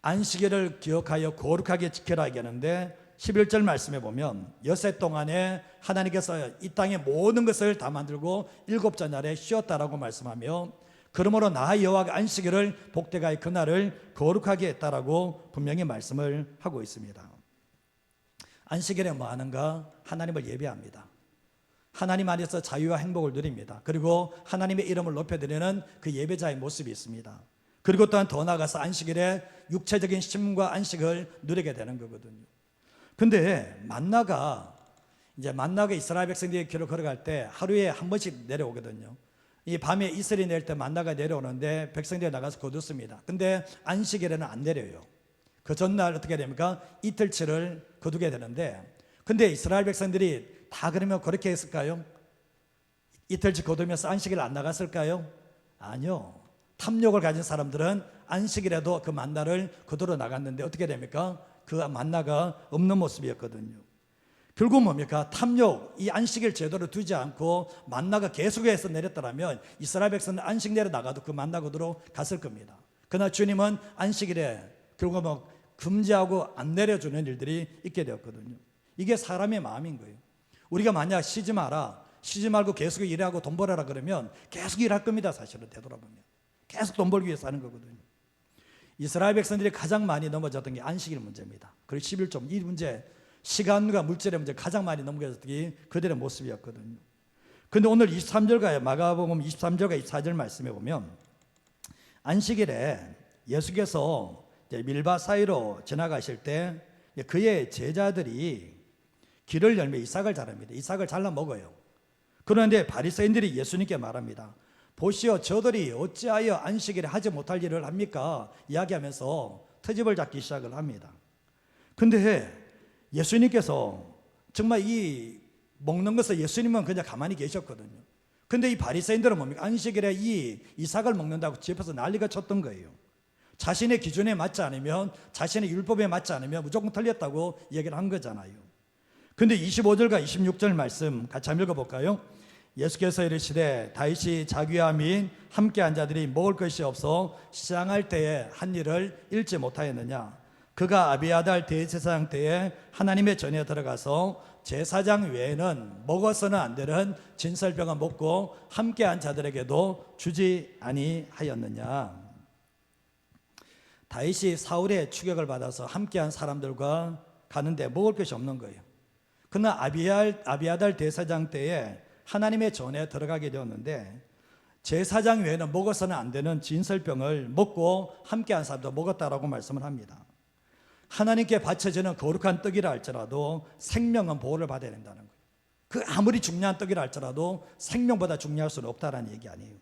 안식일을 기억하여 거룩하게 지켜라 얘기하는데 11절 말씀에 보면 엿새 동안에 하나님께서 이 땅의 모든 것을 다 만들고 일곱째 날에 쉬었다라고 말씀하며 그러므로 나 여호와가 안식일을 복되게 그날을 거룩하게 했다라고 분명히 말씀을 하고 있습니다. 안식일에 뭐 하는가? 하나님을 예배합니다. 하나님 안에서 자유와 행복을 누립니다. 그리고 하나님의 이름을 높여드리는 그 예배자의 모습이 있습니다. 그리고 또한 더 나아가서 안식일에 육체적인 쉼과 안식을 누리게 되는 거거든요. 근데 만나가 이스라엘 백성들이 길을 걸어갈 때 하루에 한 번씩 내려오거든요. 이 밤에 이슬이 내릴 때 만나가 내려오는데 백성들이 나가서 거두습니다. 근데 안식일에는 안 내려요. 그 전날 어떻게 됩니까? 이틀치를 거두게 되는데 근데 이스라엘 백성들이 다 그러면 그렇게 했을까요? 이틀치 거두면서 안식일 안 나갔을까요? 아니요. 탐욕을 가진 사람들은 안식일에도 그 만나를 거두러 나갔는데 어떻게 됩니까? 그 만나가 없는 모습이었거든요. 결국 뭡니까? 탐욕, 이 안식일 제도를 두지 않고 만나가 계속해서 내렸더라면 이스라엘 백성은 안식 내려 나가도 그 만나 거두러 갔을 겁니다. 그러나 주님은 안식일에 결국 금지하고 안 내려주는 일들이 있게 되었거든요. 이게 사람의 마음인 거예요. 우리가 만약 쉬지 마라, 쉬지 말고 계속 일하고 돈 벌어라 그러면 계속 일할 겁니다. 사실은 되돌아보면 계속 돈 벌기 위해서 하는 거거든요. 이스라엘 백성들이 가장 많이 넘어졌던 게 안식일 문제입니다. 그리고 11조, 이 문제, 시간과 물질의 문제 가장 많이 넘어졌던 게 그들의 모습이었거든요. 그런데 오늘 23절과 마가복음 23절과 24절 말씀에 보면 안식일에 예수께서 밀밭 사이로 지나가실 때 그의 제자들이 길을 열며 이삭을 자릅니다. 이삭을 잘라 먹어요. 그런데 바리새인들이 예수님께 말합니다. 보시오, 저들이 어찌하여 안식일에 하지 못할 일을 합니까? 이야기하면서 트집을 잡기 시작을 합니다. 근데 예수님께서 정말 이 먹는 것을 예수님은 그냥 가만히 계셨거든요. 근데 이 바리새인들은 뭡니까? 안식일에 이 이삭을 먹는다고 집에서 난리가 쳤던 거예요. 자신의 기준에 맞지 않으면, 자신의 율법에 맞지 않으면 무조건 틀렸다고 얘기를 한 거잖아요. 근데 25절과 26절 말씀 같이 한번 읽어볼까요? 예수께서 이르시되 다윗이 자기와 및 함께한 자들이 먹을 것이 없어 시장할 때에 한 일을 잃지 못하였느냐? 그가 아비아달 대제사장 때에 하나님의 전에 들어가서 제사장 외에는 먹어서는 안 되는 진설병을 먹고 함께한 자들에게도 주지 아니하였느냐? 다윗이 사울의 추격을 받아서 함께한 사람들과 가는데 먹을 것이 없는 거예요. 그러나 아비아달 대제사장 때에 하나님의 전에 들어가게 되었는데 제사장 외에는 먹어서는 안 되는 진설병을 먹고 함께한 사람도 먹었다라고 말씀을 합니다. 하나님께 바쳐지는 거룩한 떡이라 할지라도 생명은 보호를 받아야 된다는 거예요. 그 아무리 중요한 떡이라 할지라도 생명보다 중요할 수는 없다라는 얘기 아니에요.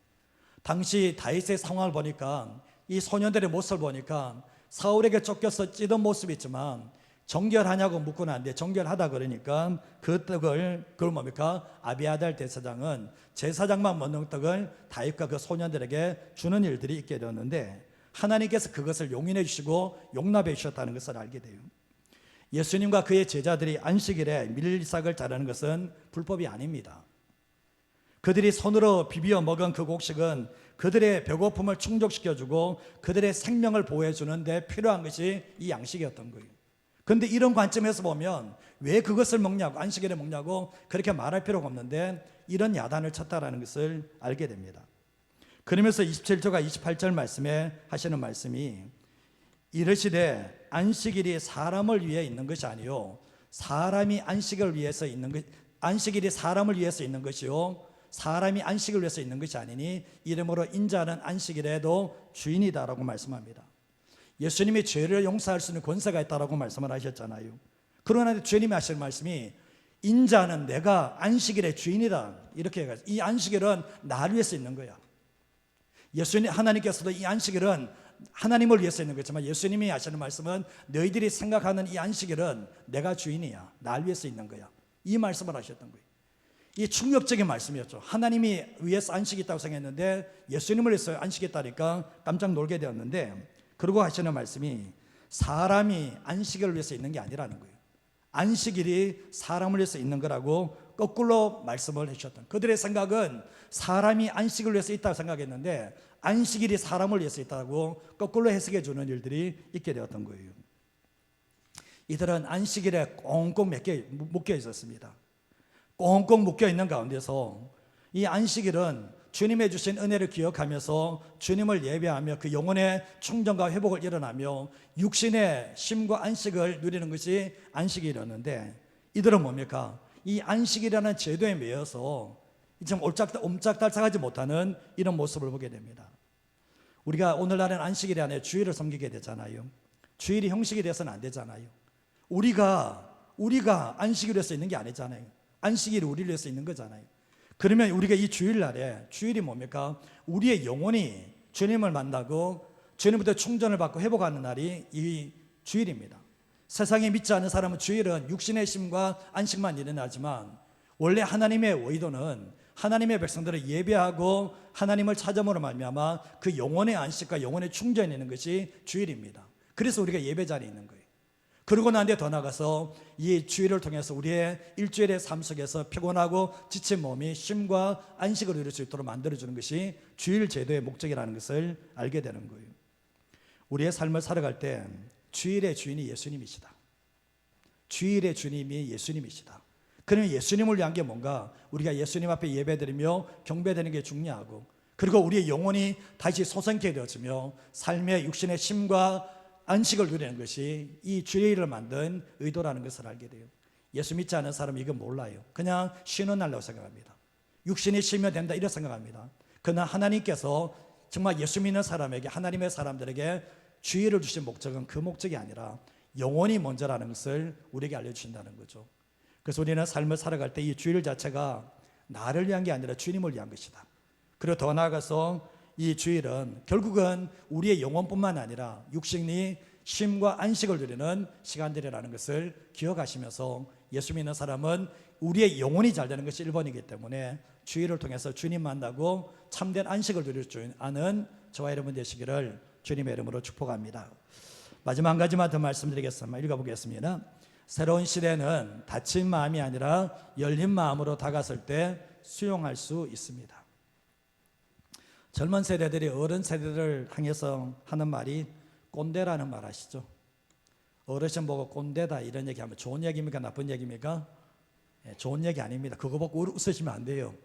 당시 다윗의 상황을 보니까, 이 소년들의 모습을 보니까 사울에게 쫓겨서 찌든 모습이 있지만 정결하냐고 묻고 나는데 정결하다 그러니까 그 떡을, 그걸 뭡니까? 아비아달 대제사장은 제사장만 먹는 떡을 다윗과 그 소년들에게 주는 일들이 있게 되었는데 하나님께서 그것을 용인해 주시고 용납해 주셨다는 것을 알게 돼요. 예수님과 그의 제자들이 안식일에 밀이삭을 자르는 것은 불법이 아닙니다. 그들이 손으로 비비어 먹은 그 곡식은 그들의 배고픔을 충족시켜주고 그들의 생명을 보호해주는 데 필요한 것이 이 양식이었던 거예요. 그런데 이런 관점에서 보면 왜 그것을 먹냐고, 안식일에 먹냐고 그렇게 말할 필요가 없는데 이런 야단을 쳤다라는 것을 알게 됩니다. 그러면서 27절과 28절 말씀에 하시는 말씀이 이르시되 안식일이 사람을 위해 있는 것이 아니요 사람이 안식을 위해서 있는 것, 안식일이 사람을 위해서 있는 것이요 사람이 안식을 위해서 있는 것이 아니니 이러므로 인자는 안식일에도 주인이다라고 말씀합니다. 예수님이 죄를 용서할 수 있는 권세가 있다라고 말씀을 하셨잖아요. 그러나 주님이 하시는 말씀이 인자는 내가 안식일의 주인이다 이렇게 해가지고 이 안식일은 나를 위해서 있는 거야. 예수님, 하나님께서도 이 안식일은 하나님을 위해서 있는 거지만 예수님이 하시는 말씀은 너희들이 생각하는 이 안식일은 내가 주인이야, 날 위해서 있는 거야, 이 말씀을 하셨던 거예요. 이 충격적인 말씀이었죠. 하나님이 위해서 안식이 있다고 생각했는데 예수님을 위해서 안식이 있다니까 깜짝 놀게 되었는데, 그리고 하시는 말씀이 사람이 안식일을 위해서 있는 게 아니라는 거예요. 안식일이 사람을 위해서 있는 거라고 거꾸로 말씀을 해주셨던, 그들의 생각은 사람이 안식을 위해서 있다고 생각했는데 안식일이 사람을 위해서 있다고 거꾸로 해석해 주는 일들이 있게 되었던 거예요. 이들은 안식일에 꽁꽁 묶여 있었습니다. 꽁꽁 묶여 있는 가운데서 이 안식일은 주님의 주신 은혜를 기억하면서 주님을 예배하며 그 영혼의 충전과 회복을 일어나며 육신의 쉼과 안식을 누리는 것이 안식일이었는데 이들은 뭡니까? 이 안식이라는 제도에 매여서 좀 옴짝달싹하지 못하는 이런 모습을 보게 됩니다. 우리가 오늘날은 안식일이 아니라 주일을 섬기게 되잖아요. 주일이 형식이 돼서는 안 되잖아요. 우리가 안식일을 위해서 있는 게 아니잖아요. 안식일이 우리를 위해서 있는 거잖아요. 그러면 우리가 이 주일날에, 주일이 뭡니까? 우리의 영혼이 주님을 만나고 주님부터 충전을 받고 회복하는 날이 이 주일입니다. 세상에 믿지 않는 사람은 주일은 육신의 쉼과 안식만 일어나지만 원래 하나님의 의도는 하나님의 백성들을 예배하고 하나님을 찾음으로 말미암아 그 영혼의 안식과 영혼의 충전이 있는 것이 주일입니다. 그래서 우리가 예배 자리에 있는 거예요. 그러고 난 뒤에 더 나가서 이 주일을 통해서 우리의 일주일의 삶 속에서 피곤하고 지친 몸이 쉼과 안식을 누릴 수 있도록 만들어주는 것이 주일 제도의 목적이라는 것을 알게 되는 거예요. 우리의 삶을 살아갈 때 주일의 주인이 예수님이시다. 주일의 주님이 예수님이시다. 그러면 예수님을 위한 게 뭔가? 우리가 예수님 앞에 예배드리며 경배드리는 게 중요하고, 그리고 우리의 영혼이 다시 소생케 되어지며 삶의 육신의 쉼과 안식을 누리는 것이 이 주일을 만든 의도라는 것을 알게 돼요. 예수 믿지 않은 사람은 이거 몰라요. 그냥 쉬는 날로 생각합니다. 육신이 쉬면 된다 이렇게 생각합니다. 그러나 하나님께서 정말 예수 믿는 사람에게, 하나님의 사람들에게 주일을 주신 목적은 그 목적이 아니라 영원히 먼저라는 것을 우리에게 알려주신다는 거죠. 그래서 우리는 삶을 살아갈 때 이 주일 자체가 나를 위한 게 아니라 주님을 위한 것이다. 그리고 더 나아가서 이 주일은 결국은 우리의 영혼뿐만 아니라 육신이 쉼과 안식을 누리는 시간들이라는 것을 기억하시면서 예수 믿는 사람은 우리의 영혼이 잘 되는 것이 1번이기 때문에 주일을 통해서 주님 만나고 참된 안식을 누릴 줄 아는 저와 여러분 되시기를 주님의 이름으로 축복합니다. 마지막 한 가지만 더 말씀드리겠습니다. 읽어보겠습니다. 새로운 시대는 닫힌 마음이 아니라 열린 마음으로 다가설 때 수용할 수 있습니다. 젊은 세대들이 어른 세대를 향해서 하는 말이 꼰대라는 말 아시죠? 어르신 보고 꼰대다 이런 얘기하면 좋은 얘기입니까? 나쁜 얘기입니까? 좋은 얘기 아닙니다. 그거 보고 웃으시면 안 돼요.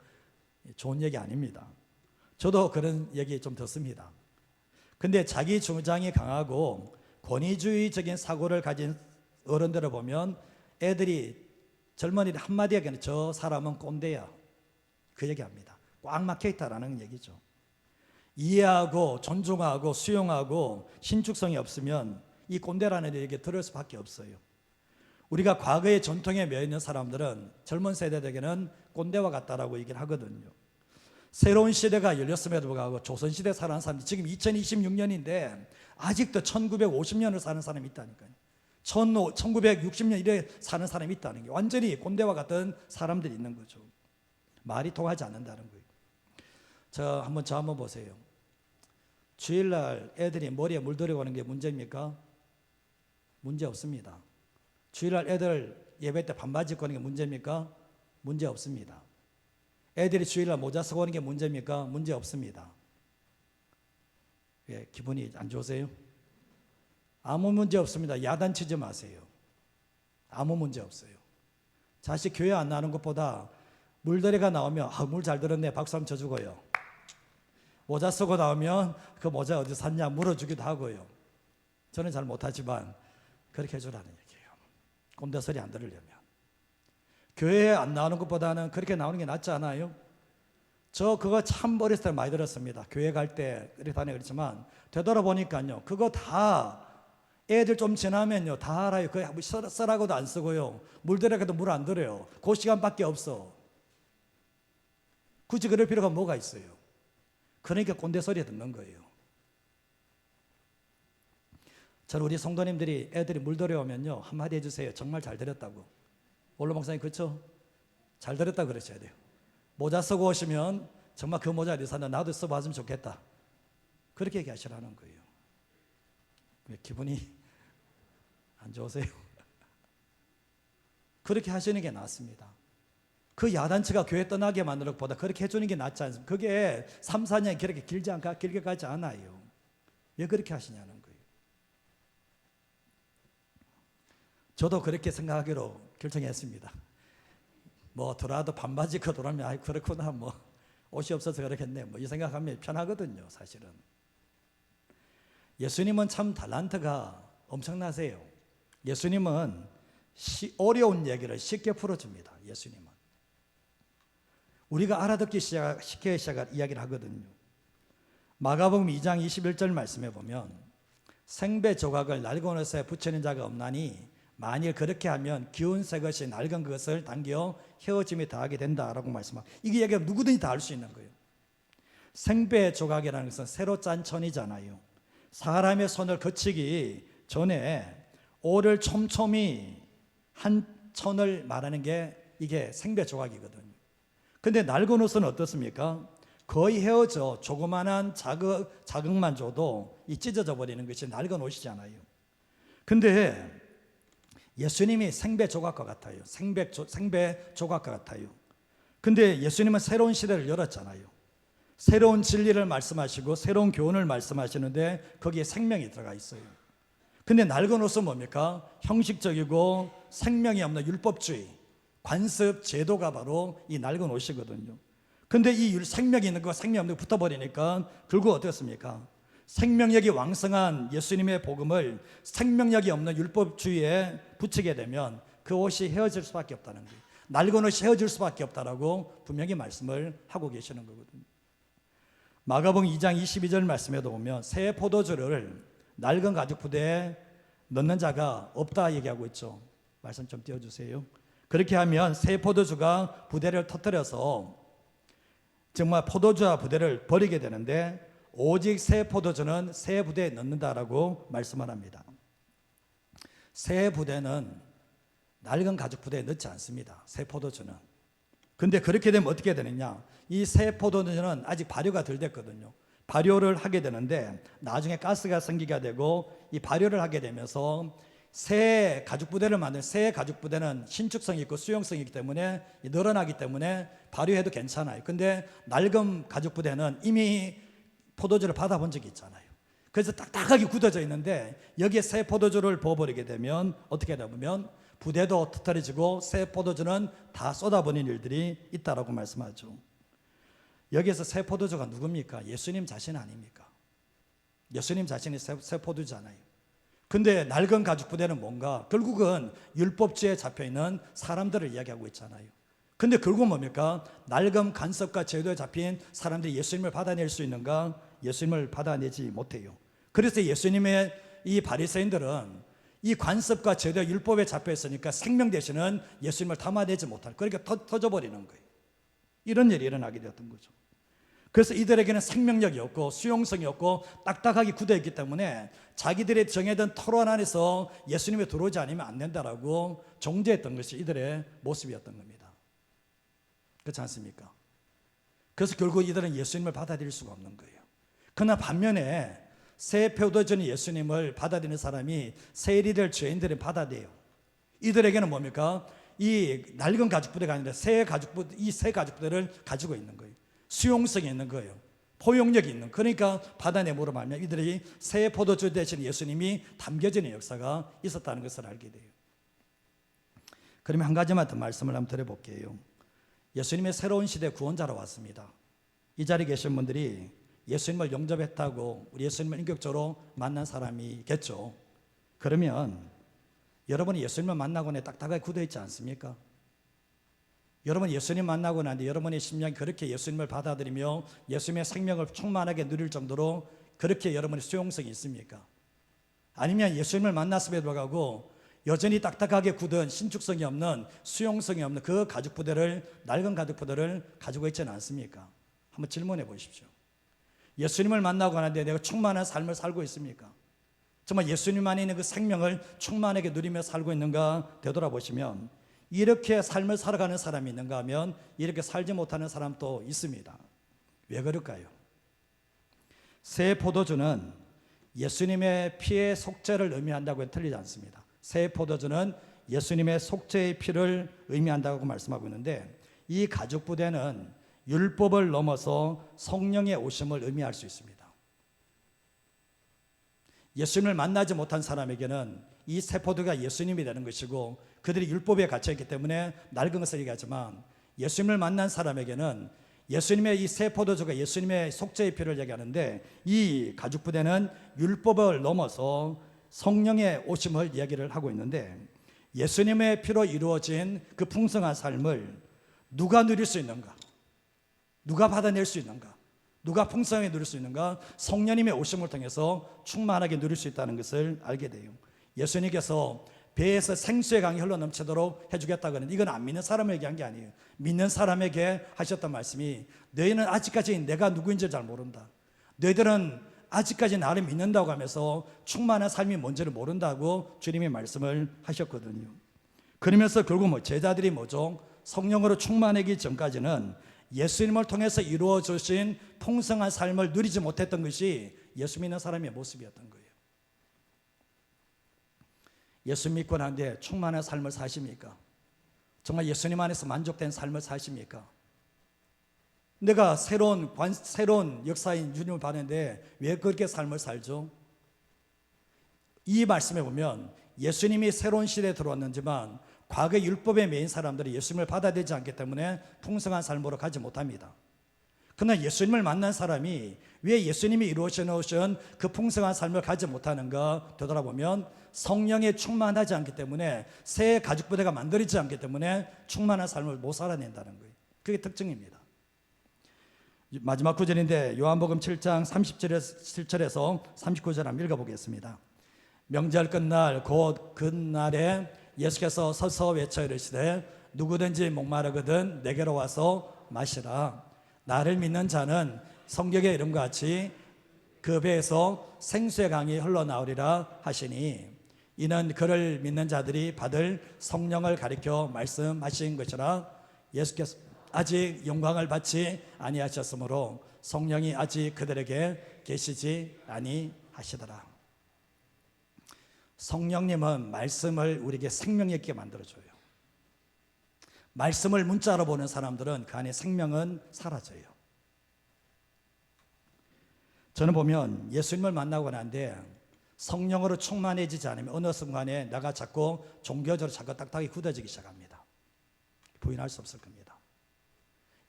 좋은 얘기 아닙니다. 저도 그런 얘기 좀 듣습니다. 근데 자기 주장이 강하고 권위주의적인 사고를 가진 어른들을 보면 애들이 젊은이들 한마디 얘기는 저 사람은 꼰대야 그 얘기합니다. 꽉 막혀있다라는 얘기죠. 이해하고 존중하고 수용하고 신축성이 없으면 이 꼰대라는 얘기 들을 수밖에 없어요. 우리가 과거의 전통에 매여있는 사람들은 젊은 세대들에게는 꼰대와 같다라고 얘기를 하거든요. 새로운 시대가 열렸음에도 불구하고 조선시대 살아는 사람들이 지금 2026년인데 아직도 1950년을 사는 사람이 있다니까요. 1960년 이래 사는 사람이 있다는 게 완전히 꼰대와 같은 사람들이 있는 거죠. 말이 통하지 않는다는 거예요. 저 한번 보세요. 주일날 애들이 머리에 물 들여오는 게 문제입니까? 문제 없습니다. 주일날 애들 예배 때 반바지 입고 오는 게 문제입니까? 문제 없습니다. 애들이 주일날 모자 쓰고 오는 게 문제입니까? 문제 없습니다. 왜 기분이 안 좋으세요? 아무 문제 없습니다. 야단치지 마세요. 아무 문제 없어요. 자식 교회 안 나오는 것보다 물들이가 나오면 물 잘 들었네 박수 한번 쳐주고요. 모자 쓰고 나오면 그 모자 어디 샀냐 물어주기도 하고요. 저는 잘 못하지만 그렇게 해주라는 얘기예요. 꼰대 소리 안 들으려면. 교회에 안 나오는 것보다는 그렇게 나오는 게 낫지 않아요? 저 그거 참 어렸을 때 많이 들었습니다. 교회 갈 때 이렇게 다니고 그랬지만 되돌아보니까요. 그거 다 애들 좀 지나면요. 다 알아요. 그거 쓰라고도 안 쓰고요. 물 들여가도 물 안 들여요. 그 시간밖에 없어. 굳이 그럴 필요가 뭐가 있어요? 그러니까 꼰대 소리 듣는 거예요. 저는 우리 성도님들이 애들이 물 들여오면요. 한마디 해주세요. 정말 잘 들였다고. 원로 목사님 그렇죠? 잘 들었다고 그러셔야 돼요. 모자 쓰고 오시면 정말 그 모자 어디 샀나 나도 써봤으면 좋겠다. 그렇게 얘기하시라는 거예요. 왜 기분이 안 좋으세요? 그렇게 하시는 게 낫습니다. 그 야단치가 교회 떠나게 만드는 것보다 그렇게 해주는 게 낫지 않습니까? 그게 3, 4년 그렇게 길게 가지 않아요. 왜 그렇게 하시냐는 거예요. 저도 그렇게 생각하기로 결정했습니다. 뭐 돌아도 반바지 입고 돌아오면 아이 그렇구나 뭐 옷이 없어서 그렇겠네 뭐 이 생각하면 편하거든요. 사실은 예수님은 참 탤런트가 엄청나세요. 예수님은 어려운 얘기를 쉽게 풀어줍니다. 예수님은 우리가 알아듣기 쉽게 이야기를 하거든요. 마가복음 2장 21절 말씀해 보면 생배 조각을 낡은 옷에 붙이는 자가 없나니 만일 그렇게 하면 기운 새 것이 낡은 것을 당겨 헤어짐이 더하게 된다라고 말씀합니다. 이게 얘기가 누구든지 다 알 수 있는 거예요. 생배 조각이라는 것은 새로 짠 천이잖아요. 사람의 손을 거치기 전에 오를 촘촘히 한 천을 말하는 게 이게 생배 조각이거든요. 근데 낡은 옷은 어떻습니까? 거의 헤어져 조그만한 자극만 줘도 이 찢어져 버리는 것이 낡은 옷이잖아요. 근데 예수님이 생배 조각과 같아요. 생배 조각과 같아요. 근데 예수님은 새로운 시대를 열었잖아요. 새로운 진리를 말씀하시고 새로운 교훈을 말씀하시는데 거기에 생명이 들어가 있어요. 근데 낡은 옷은 뭡니까? 형식적이고 생명이 없는 율법주의, 관습 제도가 바로 이 낡은 옷이거든요. 근데 이 생명이 있는 거 생명이 없는 거 붙어버리니까 결국 어떻습니까? 생명력이 왕성한 예수님의 복음을 생명력이 없는 율법주의에 붙이게 되면 그 옷이 헤어질 수밖에 없다는 거예요. 낡은 옷이 헤어질 수밖에 없다라고 분명히 말씀을 하고 계시는 거거든요. 마가복음 2장 22절 말씀에도 보면 새 포도주를 낡은 가죽 부대에 넣는 자가 없다 얘기하고 있죠. 말씀 좀 띄워주세요. 그렇게 하면 새 포도주가 부대를 터뜨려서 정말 포도주와 부대를 버리게 되는데 오직 새 포도주는 새 부대에 넣는다라고 말씀을 합니다. 새 부대는 낡은 가죽 부대에 넣지 않습니다. 새 포도주는. 근데 그렇게 되면 어떻게 되느냐? 이 새 포도주는 아직 발효가 덜 됐거든요. 발효를 하게 되는데 나중에 가스가 생기게 되고 이 발효를 하게 되면서 새 가죽 부대를 만드는 새 가죽 부대는 신축성이 있고 수용성이 있기 때문에 늘어나기 때문에 발효해도 괜찮아요. 근데 낡은 가죽 부대는 이미 포도주를 받아본 적이 있잖아요. 그래서 딱딱하게 굳어져 있는데 여기에 새 포도주를 부어버리게 되면 어떻게 되냐면 부대도 터뜨려지고 새 포도주는 다 쏟아버리는 일들이 있다라고 말씀하죠. 여기에서 새 포도주가 누굽니까? 예수님 자신 아닙니까? 예수님 자신이 새 포도주잖아요. 근데 낡은 가죽 부대는 뭔가? 결국은 율법주의에 잡혀있는 사람들을 이야기하고 있잖아요. 근데 결국은 뭡니까? 낡은 간섭과 제도에 잡힌 사람들이 예수님을 받아낼 수 있는가? 예수님을 받아내지 못해요. 그래서 예수님의 이 바리새인들은 이 관습과 제도 율법에 잡혀있으니까 생명 대신은 예수님을 담아내지 못할, 그러니까 터져버리는 거예요. 이런 일이 일어나게 되었던 거죠. 그래서 이들에게는 생명력이 없고 수용성이 없고 딱딱하게 굳어있기 때문에 자기들의 정해진 토론 안에서 예수님이 들어오지 않으면 안 된다라고 정죄했던 것이 이들의 모습이었던 겁니다. 그렇지 않습니까? 그래서 결국 이들은 예수님을 받아들일 수가 없는 거예요. 그러나 반면에 새 포도주는 예수님을 받아들이는 사람이 세리들 죄인들은 받아들여요. 이들에게는 뭡니까? 이 낡은 가죽부대가 아니라 이 새 가죽부대를 가지고 있는 거예요. 수용성이 있는 거예요. 포용력이 있는. 그러니까 받아내므로 말하면 이들이 새 포도주 대신 예수님이 담겨지는 역사가 있었다는 것을 알게 돼요. 그러면 한 가지만 더 말씀을 한번 드려볼게요. 예수님의 새로운 시대 구원자로 왔습니다. 이 자리에 계신 분들이 예수님을 영접했다고 우리 예수님을 인격적으로 만난 사람이겠죠. 그러면 여러분이 예수님을 만나고 나서 딱딱하게 굳어있지 않습니까? 여러분 예수님 만나고 나는데 여러분의 심령이 그렇게 예수님을 받아들이며 예수님의 생명을 충만하게 누릴 정도로 그렇게 여러분의 수용성이 있습니까? 아니면 예수님을 만났음에도 불구하고 여전히 딱딱하게 굳은 신축성이 없는 수용성이 없는 그 가죽부대를 낡은 가죽부대를 가지고 있지는 않습니까? 한번 질문해 보십시오. 예수님을 만나고 나는데 내가 충만한 삶을 살고 있습니까? 정말 예수님 안에 있는 그 생명을 충만하게 누리며 살고 있는가 되돌아보시면 이렇게 삶을 살아가는 사람이 있는가 하면 이렇게 살지 못하는 사람도 있습니다. 왜 그럴까요? 새 포도주는 예수님의 피의 속죄를 의미한다고 해도 틀리지 않습니다. 새 포도주는 예수님의 속죄의 피를 의미한다고 말씀하고 있는데 이 가죽부대는 율법을 넘어서 성령의 오심을 의미할 수 있습니다. 예수님을 만나지 못한 사람에게는 이 새 포도가 예수님이 되는 것이고 그들이 율법에 갇혀있기 때문에 낡은 것을 얘기하지만 예수님을 만난 사람에게는 예수님의 이 새 포도주가 예수님의 속죄의 피를 얘기하는데 이 가죽부대는 율법을 넘어서 성령의 오심을 이야기를 하고 있는데 예수님의 피로 이루어진 그 풍성한 삶을 누가 누릴 수 있는가? 누가 받아낼 수 있는가? 누가 풍성하게 누릴 수 있는가? 성령님의 오심을 통해서 충만하게 누릴 수 있다는 것을 알게 돼요. 예수님께서 배에서 생수의 강이 흘러넘치도록 해주겠다고 하는데 이건 안 믿는 사람에게 한 게 아니에요. 믿는 사람에게 하셨던 말씀이 너희는 아직까지 내가 누구인지 잘 모른다. 너희들은 아직까지 나를 믿는다고 하면서 충만한 삶이 뭔지를 모른다고 주님이 말씀을 하셨거든요. 그러면서 결국 제자들이 뭐죠? 성령으로 충만하기 전까지는 예수님을 통해서 이루어 주신 풍성한 삶을 누리지 못했던 것이 예수 믿는 사람의 모습이었던 거예요. 예수 믿고 난데 충만한 삶을 사십니까? 정말 예수님 안에서 만족된 삶을 사십니까? 내가 새로운 역사인 주님을 봤는데 왜 그렇게 삶을 살죠? 이 말씀에 보면 예수님이 새로운 시대에 들어왔는지만 과거 율법에 매인 사람들이 예수님을 받아들이지 않기 때문에 풍성한 삶으로 가지 못합니다. 그러나 예수님을 만난 사람이 왜 예수님이 이루어져 놓으신 그 풍성한 삶을 가지 못하는가 되돌아보면 성령에 충만하지 않기 때문에 새 가죽부대가 만들어지지 않기 때문에 충만한 삶을 못 살아낸다는 거예요. 그게 특징입니다. 마지막 구절인데 요한복음 7장 37절에서 39절 한번 읽어보겠습니다. 명절 끝날 곧 그날에 예수께서 서서 외쳐 이르시되 누구든지 목마르거든 내게로 와서 마시라. 나를 믿는 자는 성경의 이름과 같이 그 배에서 생수의 강이 흘러나오리라 하시니 이는 그를 믿는 자들이 받을 성령을 가리켜 말씀하신 것이라. 예수께서 아직 영광을 받지 아니하셨으므로 성령이 아직 그들에게 계시지 아니하시더라. 성령님은 말씀을 우리에게 생명 있게 만들어줘요. 말씀을 문자로 보는 사람들은 그 안에 생명은 사라져요. 저는 보면 예수님을 만나고 난데 성령으로 충만해지지 않으면 어느 순간에 내가 자꾸 종교적으로 자꾸 딱딱이 굳어지기 시작합니다. 부인할 수 없을 겁니다.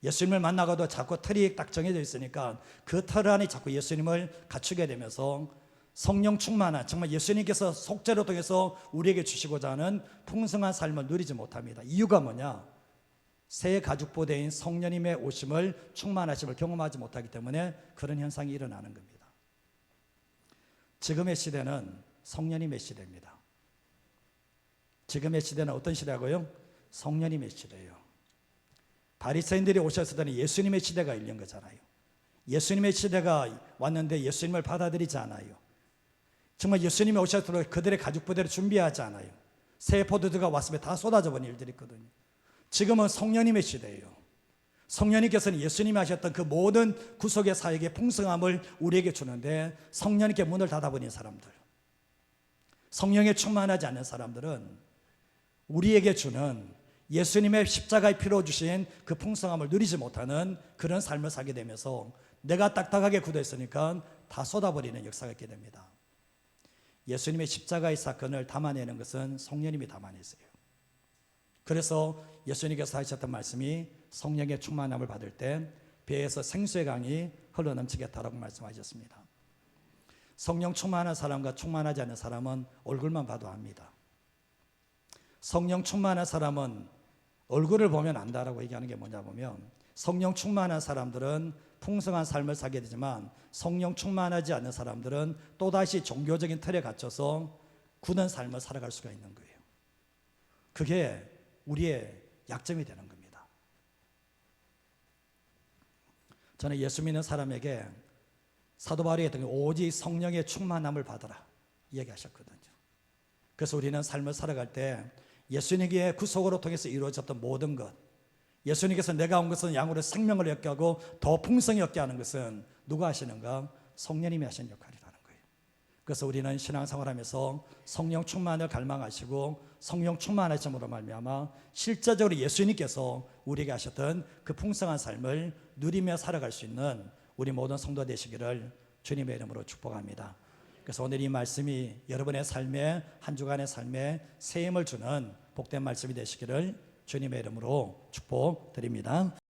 예수님을 만나고도 자꾸 틀이 딱 정해져 있으니까 그 틀 안에 자꾸 예수님을 갖추게 되면서 성령 충만한, 정말 예수님께서 속죄로 통해서 우리에게 주시고자 하는 풍성한 삶을 누리지 못합니다. 이유가 뭐냐? 새 가죽부대인 성령님의 오심을, 충만하심을 경험하지 못하기 때문에 그런 현상이 일어나는 겁니다. 지금의 시대는 성령님의 시대입니다. 지금의 시대는 어떤 시대고요? 성령님의 시대예요. 바리새인들이 오셨을 때는 예수님의 시대가 열린 거잖아요. 예수님의 시대가 왔는데 예수님을 받아들이지 않아요. 정말 예수님이 오셨을 때 그들의 가죽부대를 준비하지 않아요. 새 포도주가 왔으면 다 쏟아져 버린 일들이 있거든요. 지금은 성령님의 시대예요. 성령님께서는 예수님이 하셨던 그 모든 구속의 사역의 풍성함을 우리에게 주는데 성령님께 문을 닫아버린 사람들, 성령에 충만하지 않는 사람들은 우리에게 주는 예수님의 십자가의 피로 주신 그 풍성함을 누리지 못하는 그런 삶을 살게 되면서 내가 딱딱하게 굳어있으니까 다 쏟아버리는 역사가 있게 됩니다. 예수님의 십자가의 사건을 담아내는 것은 성령님이 담아냈어요. 그래서 예수님께서 하셨던 말씀이 성령의 충만함을 받을 때 배에서 생수의 강이 흘러넘치겠다라고 말씀하셨습니다. 성령 충만한 사람과 충만하지 않은 사람은 얼굴만 봐도 압니다. 성령 충만한 사람은 얼굴을 보면 안다라고 얘기하는 게 뭐냐 보면 성령 충만한 사람들은 풍성한 삶을 살게 되지만 성령 충만하지 않는 사람들은 또다시 종교적인 틀에 갇혀서 굳은 삶을 살아갈 수가 있는 거예요. 그게 우리의 약점이 되는 겁니다. 저는 예수 믿는 사람에게 사도 바울이 했던 게 오직 성령의 충만함을 받아라 얘기하셨거든요. 그래서 우리는 삶을 살아갈 때 예수님의 구속으로 통해서 이루어졌던 모든 것, 예수님께서 내가 온 것은 양으로 생명을 얻게 하고 더 풍성히 얻게 하는 것은 누가 하시는가? 성령님이 하신 역할이라는 거예요. 그래서 우리는 신앙생활하면서 성령 충만을 갈망하시고 성령 충만하심으로 말미암아 실제적으로 예수님께서 우리에게 하셨던 그 풍성한 삶을 누리며 살아갈 수 있는 우리 모든 성도 되시기를 주님의 이름으로 축복합니다. 그래서 오늘 이 말씀이 여러분의 삶에, 한 주간의 삶에 새 힘을 주는 복된 말씀이 되시기를 주님의 이름으로 축복드립니다.